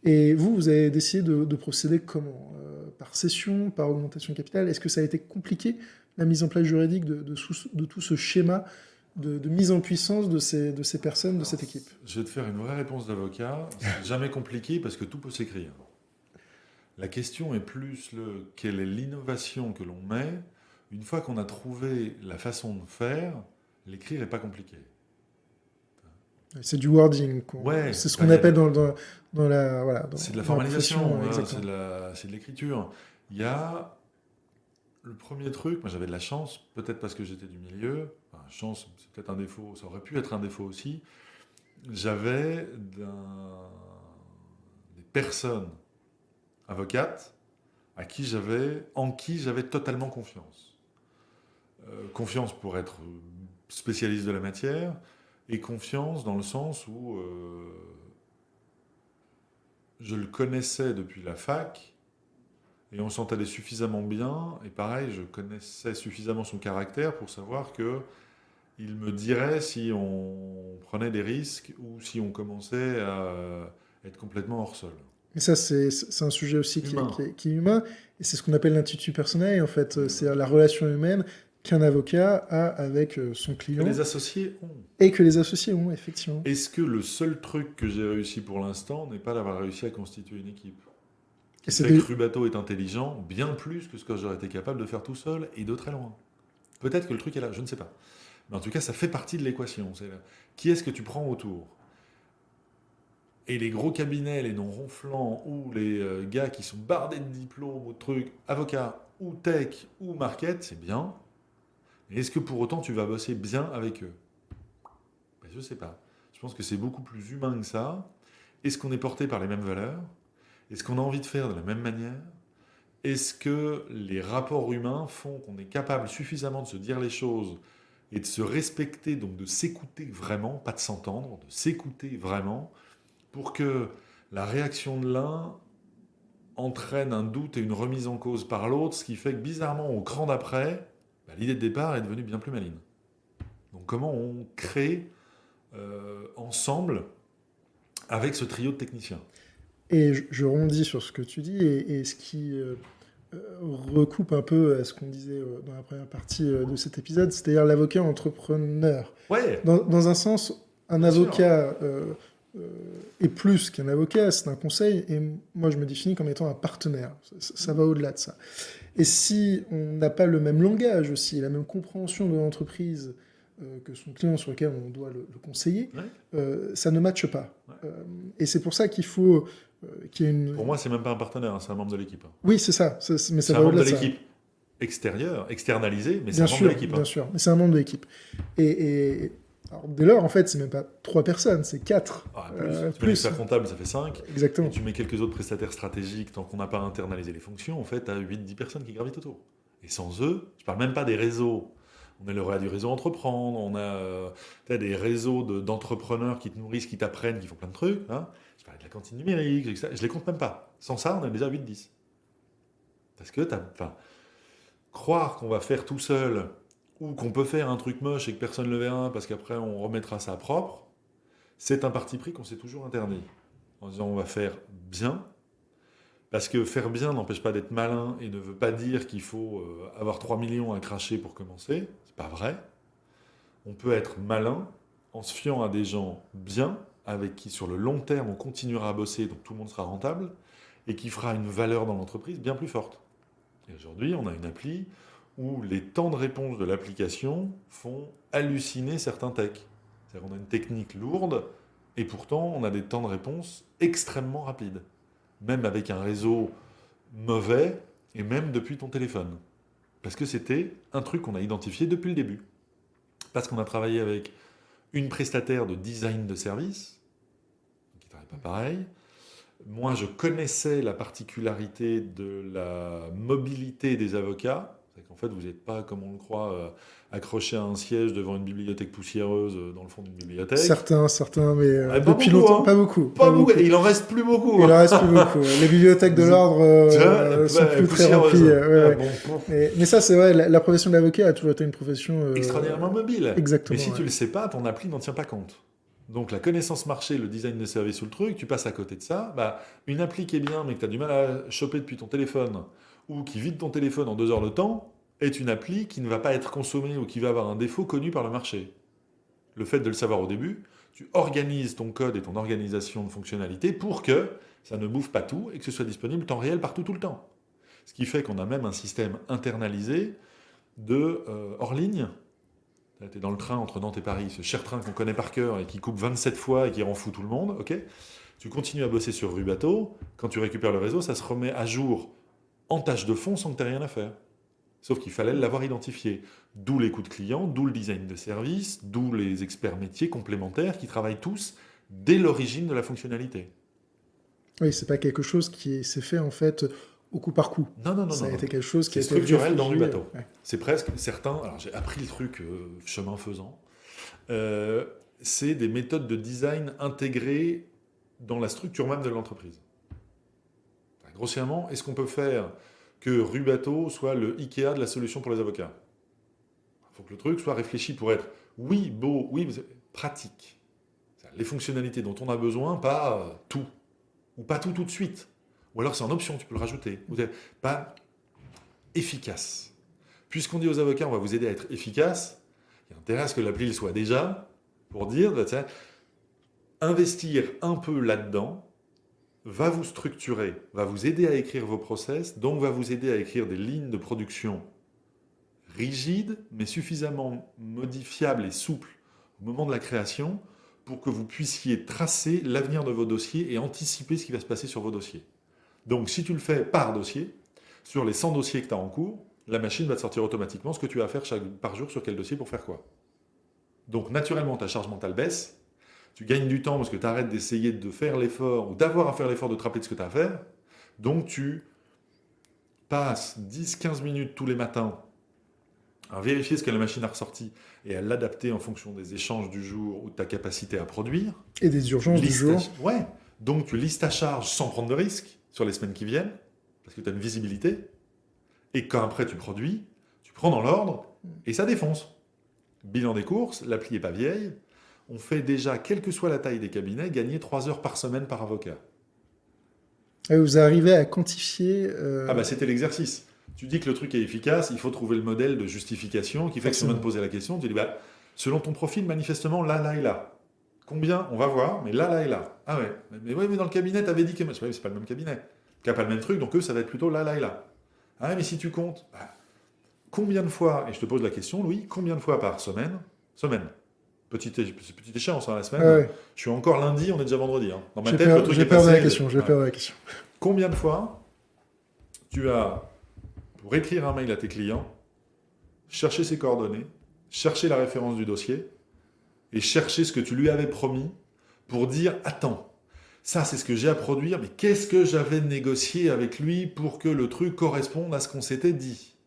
Et vous avez décidé de procéder comment? Par cession, par augmentation de capital? Est-ce que ça a été compliqué, la mise en place juridique de tout ce schéma de mise en puissance de ces personnes, de cette équipe? Je vais te faire une vraie réponse d'avocat. C'est jamais compliqué parce que tout peut s'écrire. La question est plus quelle est l'innovation que l'on met. Une fois qu'on a trouvé la façon de faire, l'écrire n'est pas compliqué. C'est du wording. Ouais, c'est ce qu'on appelle dans la... Voilà, c'est de la formalisation, c'est de l'écriture. Il y a le premier truc, moi j'avais de la chance, peut-être parce que j'étais du milieu, enfin, chance c'est peut-être un défaut, ça aurait pu être un défaut aussi, j'avais des personnes avocates en qui j'avais totalement confiance. Confiance pour être spécialiste de la matière, et confiance dans le sens où je le connaissais depuis la fac, et on s'entendait suffisamment bien, et pareil, je connaissais suffisamment son caractère pour savoir qu'il me dirait si on prenait des risques ou si on commençait à être complètement hors sol. Mais ça, c'est un sujet aussi qui est humain, et c'est ce qu'on appelle l'intuitu personnel, en fait. C'est la relation humaine qu'un avocat a avec son client. Que les associés ont. Et que les associés ont, effectivement. Est-ce que le seul truc que j'ai réussi pour l'instant n'est pas d'avoir réussi à constituer une équipe? Qui fait que Rubato est intelligent, bien plus que ce que j'aurais été capable de faire tout seul, et de très loin. Peut-être que le truc est là, je ne sais pas. Mais en tout cas, ça fait partie de l'équation. Qui est-ce que tu prends autour? Et les gros cabinets, les noms ronflants, ou les gars qui sont bardés de diplômes, ou de trucs, avocats, ou tech, ou market, c'est bien. Mais est-ce que pour autant tu vas bosser bien avec eux? Ben, je ne sais pas. Je pense que c'est beaucoup plus humain que ça. Est-ce qu'on est porté par les mêmes valeurs? Est-ce qu'on a envie de faire de la même manière? Est-ce que les rapports humains font qu'on est capable suffisamment de se dire les choses et de se respecter, donc de s'écouter vraiment, pas de s'entendre, de s'écouter vraiment, pour que la réaction de l'un entraîne un doute et une remise en cause par l'autre, ce qui fait que bizarrement, au cran d'après, l'idée de départ est devenue bien plus maligne. Donc comment on crée ensemble avec ce trio de techniciens? Et je rebondis sur ce que tu dis, et ce qui recoupe un peu à ce qu'on disait dans la première partie de cet épisode, c'est-à-dire l'avocat entrepreneur. Ouais. Dans un sens, un avocat est plus qu'un avocat, c'est un conseil, et moi je me définis comme étant un partenaire. Ça va au-delà de ça. Et si on n'a pas le même langage aussi, la même compréhension de l'entreprise, que son client sur lequel on doit le conseiller, Ouais. ça ne matche pas. Ouais. Et c'est pour ça qu'il faut qu'il y ait une... Pour moi, c'est même pas un partenaire, hein, c'est un membre de l'équipe. Hein. Oui, c'est ça. Mais C'est ça un va membre de au-delà de ça. l'équipe extérieure, externalisé, mais c'est Bien un membre sûr, de l'équipe. bien Hein. sûr. Mais c'est un membre de l'équipe. Alors, dès lors, en fait, c'est même pas 3 personnes, c'est 4. Ah, plus. Tu mets l'expert comptable, ça fait 5. Exactement. Et tu mets quelques autres prestataires stratégiques, tant qu'on n'a pas internalisé les fonctions, en fait, tu as 8-10 personnes qui gravitent autour. Et sans eux, je parle même pas des réseaux. On est lauréat du réseau Entreprendre, on a des réseaux d'entrepreneurs qui te nourrissent, qui t'apprennent, qui font plein de trucs. Hein. Je parlais de la cantine numérique, etc. Je les compte même pas. Sans ça, on est déjà 8-10. Parce que croire qu'on va faire tout seul, ou qu'on peut faire un truc moche et que personne ne le verra, parce qu'après on remettra ça propre, c'est un parti pris qu'on s'est toujours interdit. En disant on va faire bien, parce que faire bien n'empêche pas d'être malin et ne veut pas dire qu'il faut avoir 3 millions à cracher pour commencer. C'est pas vrai. On peut être malin en se fiant à des gens bien, avec qui sur le long terme on continuera à bosser, donc tout le monde sera rentable, et qui fera une valeur dans l'entreprise bien plus forte. Et aujourd'hui, on a une appli où les temps de réponse de l'application font halluciner certains techs. C'est-à-dire qu'on a une technique lourde, et pourtant on a des temps de réponse extrêmement rapides. Même avec un réseau mauvais, et même depuis ton téléphone. Parce que c'était un truc qu'on a identifié depuis le début. Parce qu'on a travaillé avec une prestataire de design de service, qui ne travaille pas pareil. Moi, je connaissais la particularité de la mobilité des avocats. C'est qu'en fait, vous n'êtes pas, comme on le croit, accroché à un siège devant une bibliothèque poussiéreuse dans le fond d'une bibliothèque. Certains, mais Pas depuis beaucoup, longtemps, hein. pas beaucoup. Pas beaucoup. Et il en reste plus beaucoup. Il en reste plus beaucoup. Les bibliothèques de l'ordre sont plus très remplies. Mais ça, c'est vrai, la profession d'avocat a toujours été une profession... extraordinairement mobile. Exactement. Mais si tu le sais pas, ton appli n'en tient pas compte. Donc la connaissance marché, le design de service ou le truc, tu passes à côté de ça. Une appli qui est bien, mais que tu as du mal à choper depuis ton téléphone, ou qui vide ton téléphone en 2 heures de temps, est une appli qui ne va pas être consommée ou qui va avoir un défaut connu par le marché. Le fait de le savoir au début, tu organises ton code et ton organisation de fonctionnalité pour que ça ne bouffe pas tout et que ce soit disponible temps réel partout tout le temps. Ce qui fait qu'on a même un système internalisé de hors ligne. Tu es dans le train entre Nantes et Paris, ce cher train qu'on connaît par cœur et qui coupe 27 fois et qui rend fou tout le monde, ok ? Tu continues à bosser sur Rue Bateau, quand tu récupères le réseau, ça se remet à jour en tâche de fond sans que tu aies rien à faire. Sauf qu'il fallait l'avoir identifié. D'où les coûts de clients, d'où le design de service, d'où les experts métiers complémentaires qui travaillent tous dès l'origine de la fonctionnalité. Oui, c'est pas quelque chose qui s'est fait en fait au coup par coup. Non. Ça a été quelque chose qui est a été structurel dans Rue Bateau. Ouais. C'est presque certains. Alors j'ai appris le truc chemin faisant. C'est des méthodes de design intégrées dans la structure même de l'entreprise. Enfin, grossièrement, est-ce qu'on peut faire que Rue Bateau soit le Ikea de la solution pour les avocats ? Il faut que le truc soit réfléchi pour être oui, beau, oui, mais pratique. Les fonctionnalités dont on a besoin, pas tout. Ou pas tout de suite. Ou alors c'est en option, tu peux le rajouter. Pas efficace. Puisqu'on dit aux avocats, on va vous aider à être efficace, il y a intérêt à ce que l'appli le soit déjà, pour dire, investir un peu là-dedans, va vous structurer, va vous aider à écrire vos process, donc va vous aider à écrire des lignes de production rigides, mais suffisamment modifiables et souples au moment de la création, pour que vous puissiez tracer l'avenir de vos dossiers et anticiper ce qui va se passer sur vos dossiers. Donc si tu le fais par dossier, sur les 100 dossiers que tu as en cours, la machine va te sortir automatiquement ce que tu as à faire par jour sur quel dossier pour faire quoi. Donc naturellement, ta charge mentale baisse, tu gagnes du temps parce que tu arrêtes d'essayer de faire l'effort ou d'avoir à faire l'effort de te rappeler de ce que tu as à faire. Donc tu passes 10-15 minutes tous les matins à vérifier ce que la machine a ressorti et à l'adapter en fonction des échanges du jour ou de ta capacité à produire. Et des urgences du jour. Ouais. Donc tu listes ta charge sans prendre de risque sur les semaines qui viennent, parce que tu as une visibilité. Et quand après tu produis, tu prends dans l'ordre et ça défonce. Bilan des courses, l'appli n'est pas vieille. On fait déjà, quelle que soit la taille des cabinets, gagner 3 heures par semaine par avocat. Et vous arrivez à quantifier... C'était l'exercice. Tu dis que le truc est efficace, il faut trouver le modèle de justification qui fait que si on vient de poser la question, tu dis, selon ton profil, manifestement, là et là. Combien ? On va voir, mais là et là. Ah ouais, mais dans le cabinet, tu avais dit que... c'est pas le même cabinet. Qui n'a pas le même truc, donc eux, ça va être plutôt là et là. Ah ouais, mais si tu comptes, combien de fois, et je te pose la question, Louis, combien de fois par semaine, Semaine. Petite échéance, la semaine. Ouais. Je suis encore lundi, on est déjà vendredi. Dans ma J'ai tête, peur, le truc j'ai est peur de passé. la question. J'ai peur de la question. Combien de fois tu as, pour écrire un mail à tes clients, cherché ses coordonnées, cherché la référence du dossier et cherché ce que tu lui avais promis pour dire « Attends, ça c'est ce que j'ai à produire, mais qu'est-ce que j'avais négocié avec lui pour que le truc corresponde à ce qu'on s'était dit ?»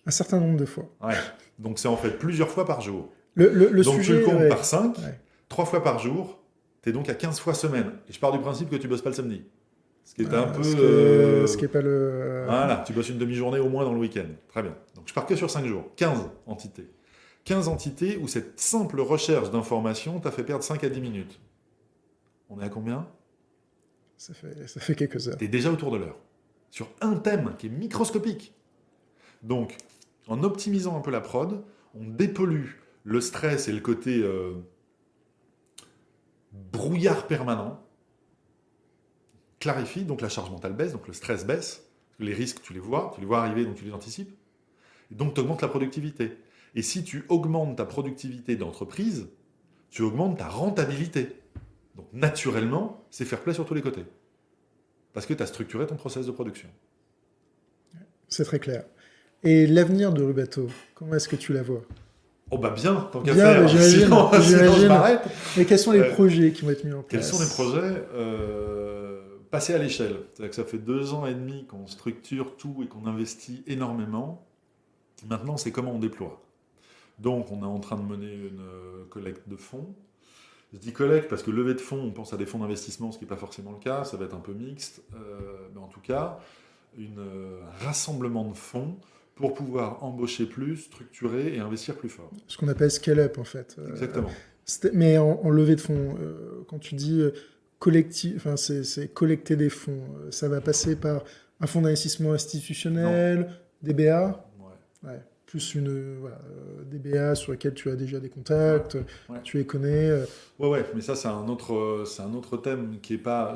Un certain nombre de fois. Ouais. Donc c'est en fait plusieurs fois par jour. Le Donc sujet, tu le comptes ouais. par 5, Ouais. 3 fois par jour, tu es donc à 15 fois semaine. Et je pars du principe que tu bosses pas le samedi. Ce qui est un peu... Ce qui est pas le... Voilà, tu bosses une demi-journée au moins dans le week-end. Très bien. Donc je pars que sur 5 jours. 15 entités. 15 entités où cette simple recherche d'informations t'a fait perdre 5 à 10 minutes. On est à combien ? Ça fait quelques heures. Tu es déjà autour de l'heure. Sur un thème qui est microscopique. Donc, en optimisant un peu la prod, on dépollue le stress et le côté brouillard permanent, clarifie, donc la charge mentale baisse, donc le stress baisse, les risques tu les vois arriver, donc tu les anticipes, et donc tu augmentes la productivité. Et si tu augmentes ta productivité d'entreprise, tu augmentes ta rentabilité. Donc naturellement, c'est fair play sur tous les côtés. Parce que tu as structuré ton process de production. C'est très clair. Et l'avenir de Rubato, comment est-ce que tu la vois ? Oh bah bien, tant qu'à Bien, faire. mais j'imagine. Sinon, je m'arrête. Mais quels sont les projets qui vont être mis en place ? Quels sont les projets passer à l'échelle. C'est-à-dire que ça fait 2 ans et demi qu'on structure tout et qu'on investit énormément. Maintenant, c'est comment on déploie. Donc, on est en train de mener une collecte de fonds. Je dis collecte parce que levée de fonds, on pense à des fonds d'investissement, ce qui n'est pas forcément le cas. Ça va être un peu mixte. Mais en tout cas, un rassemblement de fonds pour pouvoir embaucher plus, structurer et investir plus fort. Ce qu'on appelle scale-up, en fait. Exactement. Mais en levée de fonds, quand tu dis c'est collecter des fonds, ça va passer par un fonds d'investissement institutionnel, des BA, ouais, plus des BA sur lesquels tu as déjà des contacts, tu les connais. Ouais, mais ça c'est un autre thème qui est pas...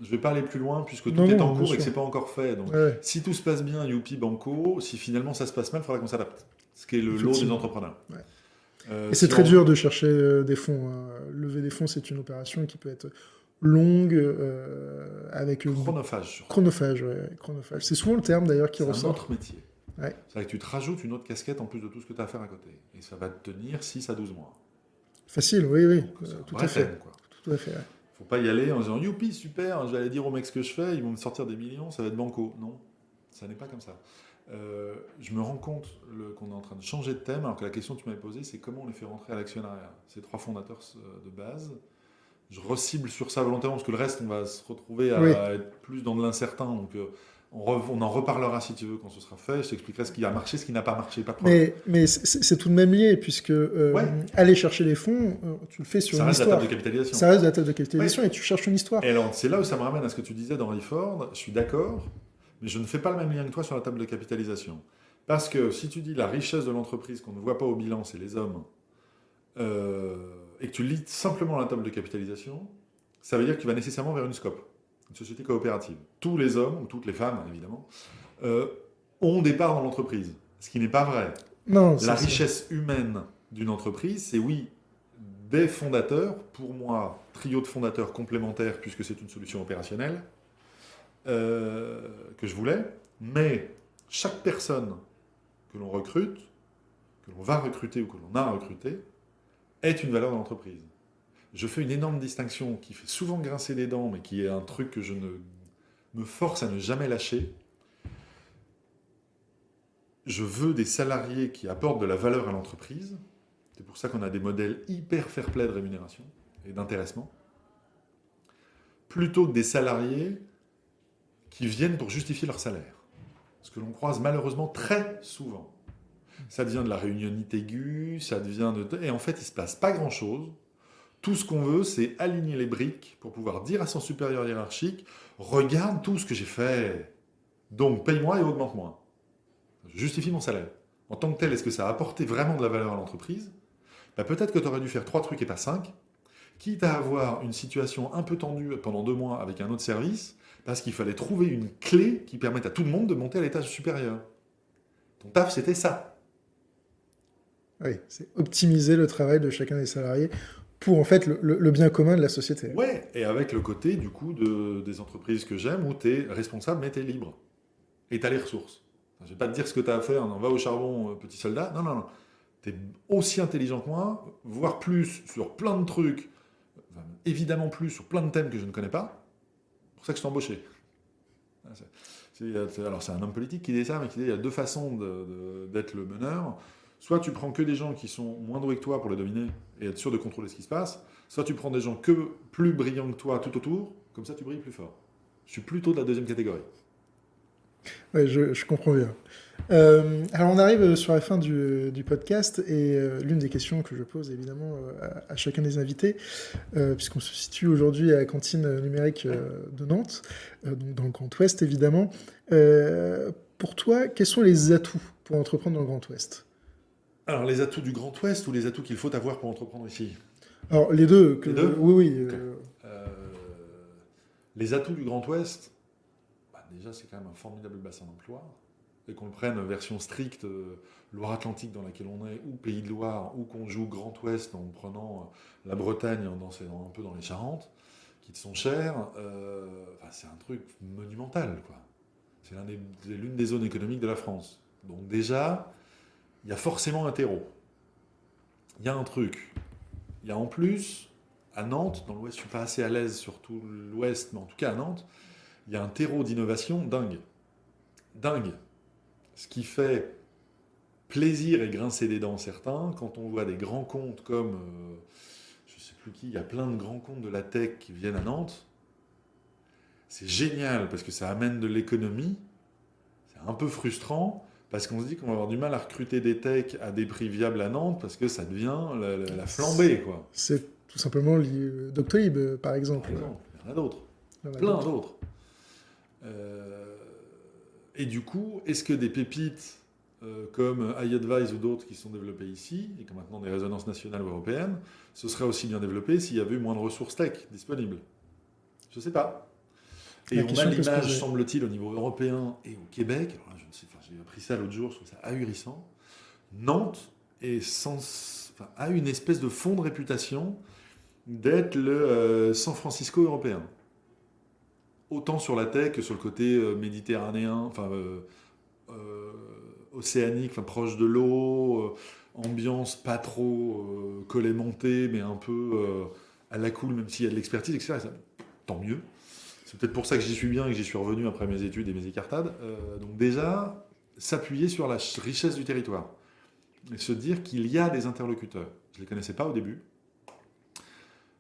Je vais pas aller plus loin puisque tout est en cours et que c'est pas encore fait. Donc, si tout se passe bien, youpi banco. Si finalement ça se passe mal, il faudra qu'on s'adapte. Ce qui est le lot des entrepreneurs. Ouais. Et c'est très dur de chercher des fonds. Lever des fonds, c'est une opération qui peut être longue, avec chronophage. Chronophage. C'est souvent le terme d'ailleurs qui ressort. C'est un autre métier. Ouais. C'est vrai que tu te rajoutes une autre casquette en plus de tout ce que tu as à faire à côté. Et ça va te tenir 6 à 12 mois. Facile, oui. Tout à fait. Tout à fait. Ouais. Faut pas y aller en disant youpi, super, j'allais dire aux mecs ce que je fais, ils vont me sortir des millions, ça va être banco. Non, ça n'est pas comme ça. Je me rends compte qu'on est en train de changer de thème, alors que la question que tu m'avais posée, c'est comment on les fait rentrer à l'actionnariat. Ces 3 fondateurs de base. Je recible sur ça volontairement, parce que le reste, on va se retrouver à être plus dans de l'incertain. Donc, on en reparlera si tu veux quand ce sera fait. Je t'expliquerai ce qui a marché, ce qui n'a pas marché. Pas de problème. Mais c'est tout de même lié, puisque aller chercher les fonds, tu le fais sur une histoire. Ça reste la table de capitalisation. Ça reste la table de capitalisation et tu cherches une histoire. Et alors, c'est là où ça me ramène à ce que tu disais d'Henry Ford. Je suis d'accord, mais je ne fais pas le même lien que toi sur la table de capitalisation. Parce que si tu dis la richesse de l'entreprise qu'on ne voit pas au bilan, c'est les hommes, et que tu lis simplement la table de capitalisation, ça veut dire que tu vas nécessairement vers une SCOP, une société coopérative. Tous les hommes, ou toutes les femmes évidemment, ont des parts dans l'entreprise, ce qui n'est pas vrai. Non, la richesse humaine d'une entreprise, c'est oui, des fondateurs, pour moi, trio de fondateurs complémentaires, puisque c'est une solution opérationnelle, que je voulais, mais chaque personne que l'on recrute, que l'on va recruter ou que l'on a recruté, est une valeur de l'entreprise. Je fais une énorme distinction qui fait souvent grincer les dents, mais qui est un truc que je me force à ne jamais lâcher. Je veux des salariés qui apportent de la valeur à l'entreprise. C'est pour ça qu'on a des modèles hyper fair-play de rémunération et d'intéressement. Plutôt que des salariés qui viennent pour justifier leur salaire. Ce que l'on croise malheureusement très souvent. Ça devient de la réunionnite aiguë, ça devient de... Et en fait, il ne se passe pas grand-chose. Tout ce qu'on veut, c'est aligner les briques pour pouvoir dire à son supérieur hiérarchique « Regarde tout ce que j'ai fait. Donc, paye-moi et augmente-moi. Je justifie mon salaire. En tant que tel, est-ce que ça a apporté vraiment de la valeur à l'entreprise ? Peut-être que tu aurais dû faire 3 trucs et pas 5, quitte à avoir une situation un peu tendue pendant 2 mois avec un autre service, parce qu'il fallait trouver une clé qui permette à tout le monde de monter à l'étage supérieur. Ton taf, c'était ça. Oui, c'est optimiser le travail de chacun des salariés pour en fait le bien commun de la société. Ouais, et avec le côté du coup des entreprises que j'aime où tu es responsable mais tu es libre. Et tu as les ressources. Enfin, je vais pas te dire ce que tu as à faire, non, va au charbon, petit soldat. Non, non, non. Tu es aussi intelligent que moi, voire plus sur plein de trucs, enfin, évidemment plus sur plein de thèmes que je ne connais pas. C'est pour ça que je t'ai embauché. Alors c'est un homme politique qui dit ça, mais qui dit il y a deux façons d'être le meneur. Soit tu prends que des gens qui sont moins doués que toi pour les dominer et être sûr de contrôler ce qui se passe, soit tu prends des gens que plus brillants que toi tout autour, comme ça tu brilles plus fort. Je suis plutôt de la deuxième catégorie. Oui, je comprends bien. Alors on arrive sur la fin du podcast et l'une des questions que je pose évidemment à chacun des invités, puisqu'on se situe aujourd'hui à la cantine numérique de Nantes, donc dans le Grand Ouest évidemment. Pour toi, quels sont les atouts pour entreprendre dans le Grand Ouest? Alors les atouts du Grand Ouest ou les atouts qu'il faut avoir pour entreprendre ici? Alors les deux. Les deux. Oui, oui. Okay. Les atouts du Grand Ouest, déjà c'est quand même un formidable bassin d'emploi. Et qu'on le prenne version stricte, Loire-Atlantique dans laquelle on est, ou Pays de Loire, ou qu'on joue Grand Ouest en prenant la Bretagne un peu dans les Charentes, qui te sont chères, c'est un truc monumental, quoi. C'est l'une des zones économiques de la France. Donc déjà, il y a forcément un terreau. Il y a un truc. Il y a en plus, à Nantes, dans l'Ouest, je ne suis pas assez à l'aise sur tout l'Ouest, mais en tout cas à Nantes, il y a un terreau d'innovation dingue. Dingue. Ce qui fait plaisir et grincer des dents certains, quand on voit des grands comptes comme, je ne sais plus qui, il y a plein de grands comptes de la tech qui viennent à Nantes. C'est génial parce que ça amène de l'économie. C'est un peu frustrant parce qu'on se dit qu'on va avoir du mal à recruter des techs à des prix viables à Nantes parce que ça devient la flambée, quoi. C'est tout simplement Doctolib, par exemple. Il y en a d'autres. Plein d'autres. Et du coup, est-ce que des pépites comme iAdvise ou d'autres qui sont développées ici, et qui ont maintenant des résonances nationales ou européennes, ce serait aussi bien développé s'il y avait eu moins de ressources tech disponibles? Je ne sais pas. Et on a l'image, semble-t-il, au niveau européen et au Québec, alors là, je ne sais, j'ai appris ça l'autre jour, je trouve ça ahurissant, Nantes a une espèce de fond de réputation d'être le San Francisco européen. Autant sur la tech que sur le côté méditerranéen, océanique, proche de l'eau, ambiance pas trop collée-montée, mais un peu à la cool, même s'il y a de l'expertise, etc. Ça, tant mieux. C'est peut-être pour ça que j'y suis bien et que j'y suis revenu après mes études et mes écartades. Donc déjà, s'appuyer sur la richesse du territoire et se dire qu'il y a des interlocuteurs. Je ne les connaissais pas au début.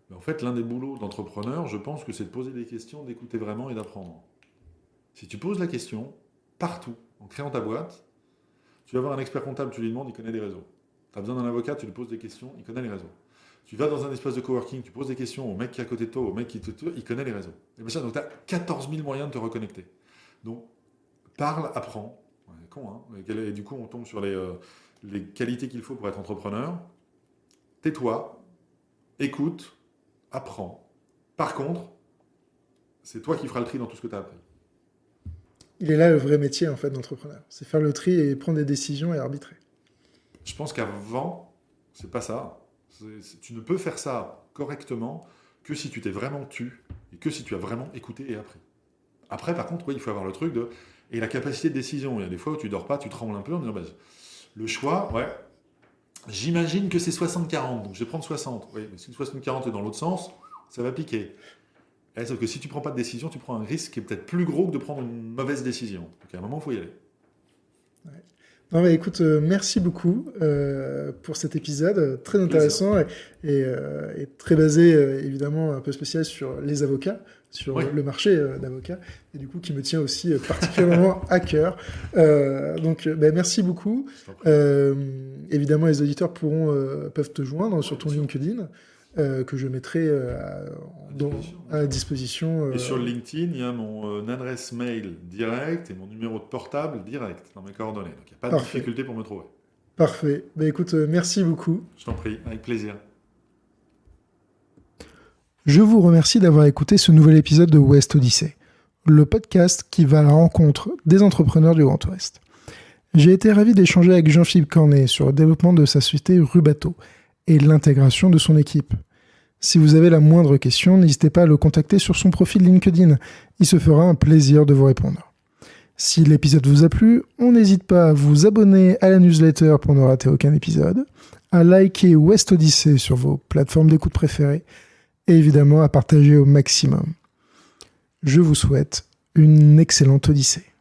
Mais en fait, l'un des boulots d'entrepreneur, je pense que c'est de poser des questions, d'écouter vraiment et d'apprendre. Si tu poses la question, partout, en créant ta boîte, tu vas voir un expert comptable, tu lui demandes, il connaît les réseaux. Tu as besoin d'un avocat, tu lui poses des questions, il connaît les réseaux. Tu vas dans un espace de coworking, tu poses des questions au mec qui est à côté de toi, au mec qui il connaît les réseaux. Et bien, donc tu as 14 000 moyens de te reconnecter. Donc, parle, apprends. Ouais, c'est con, hein. Et du coup, on tombe sur les qualités qu'il faut pour être entrepreneur. Tais-toi, écoute, apprends. Par contre, c'est toi qui feras le tri dans tout ce que tu as appris. Il est là le vrai métier en fait d'entrepreneur. C'est faire le tri et prendre des décisions et arbitrer. Je pense qu'avant, c'est pas ça. Tu ne peux faire ça correctement que si tu t'es vraiment tu et que si tu as vraiment écouté et appris. Après, par contre, il faut avoir le truc de... Et la capacité de décision. Il y a des fois où tu dors pas, tu trembles un peu en disant, le choix, j'imagine que c'est 60-40, donc je vais prendre 60. Oui, mais si le 60-40 est dans l'autre sens, ça va piquer. Sauf que si tu ne prends pas de décision, tu prends un risque qui est peut-être plus gros que de prendre une mauvaise décision. Donc à un moment, il faut y aller. Ouais. Non, mais écoute, merci beaucoup pour cet épisode très intéressant et très basé, évidemment, un peu spécial sur les avocats, sur le marché d'avocats, et du coup, qui me tient aussi particulièrement à cœur. Donc, merci beaucoup. Évidemment, les auditeurs peuvent te joindre sur ton LinkedIn. Que je mettrai à disposition. Et sur LinkedIn, il y a mon adresse mail direct et mon numéro de portable direct dans mes coordonnées. Donc il n'y a pas de difficulté pour me trouver. Parfait. Écoute, merci beaucoup. Je t'en prie, avec plaisir. Je vous remercie d'avoir écouté ce nouvel épisode de Ouest Odyssée, le podcast qui va à la rencontre des entrepreneurs du Grand Ouest. J'ai été ravi d'échanger avec Jean-Philippe Cornet sur le développement de sa société Rubato et l'intégration de son équipe. Si vous avez la moindre question, n'hésitez pas à le contacter sur son profil LinkedIn. Il se fera un plaisir de vous répondre. Si l'épisode vous a plu, on n'hésite pas à vous abonner à la newsletter pour ne rater aucun épisode, à liker West Odyssey sur vos plateformes d'écoute préférées et évidemment à partager au maximum. Je vous souhaite une excellente Odyssée.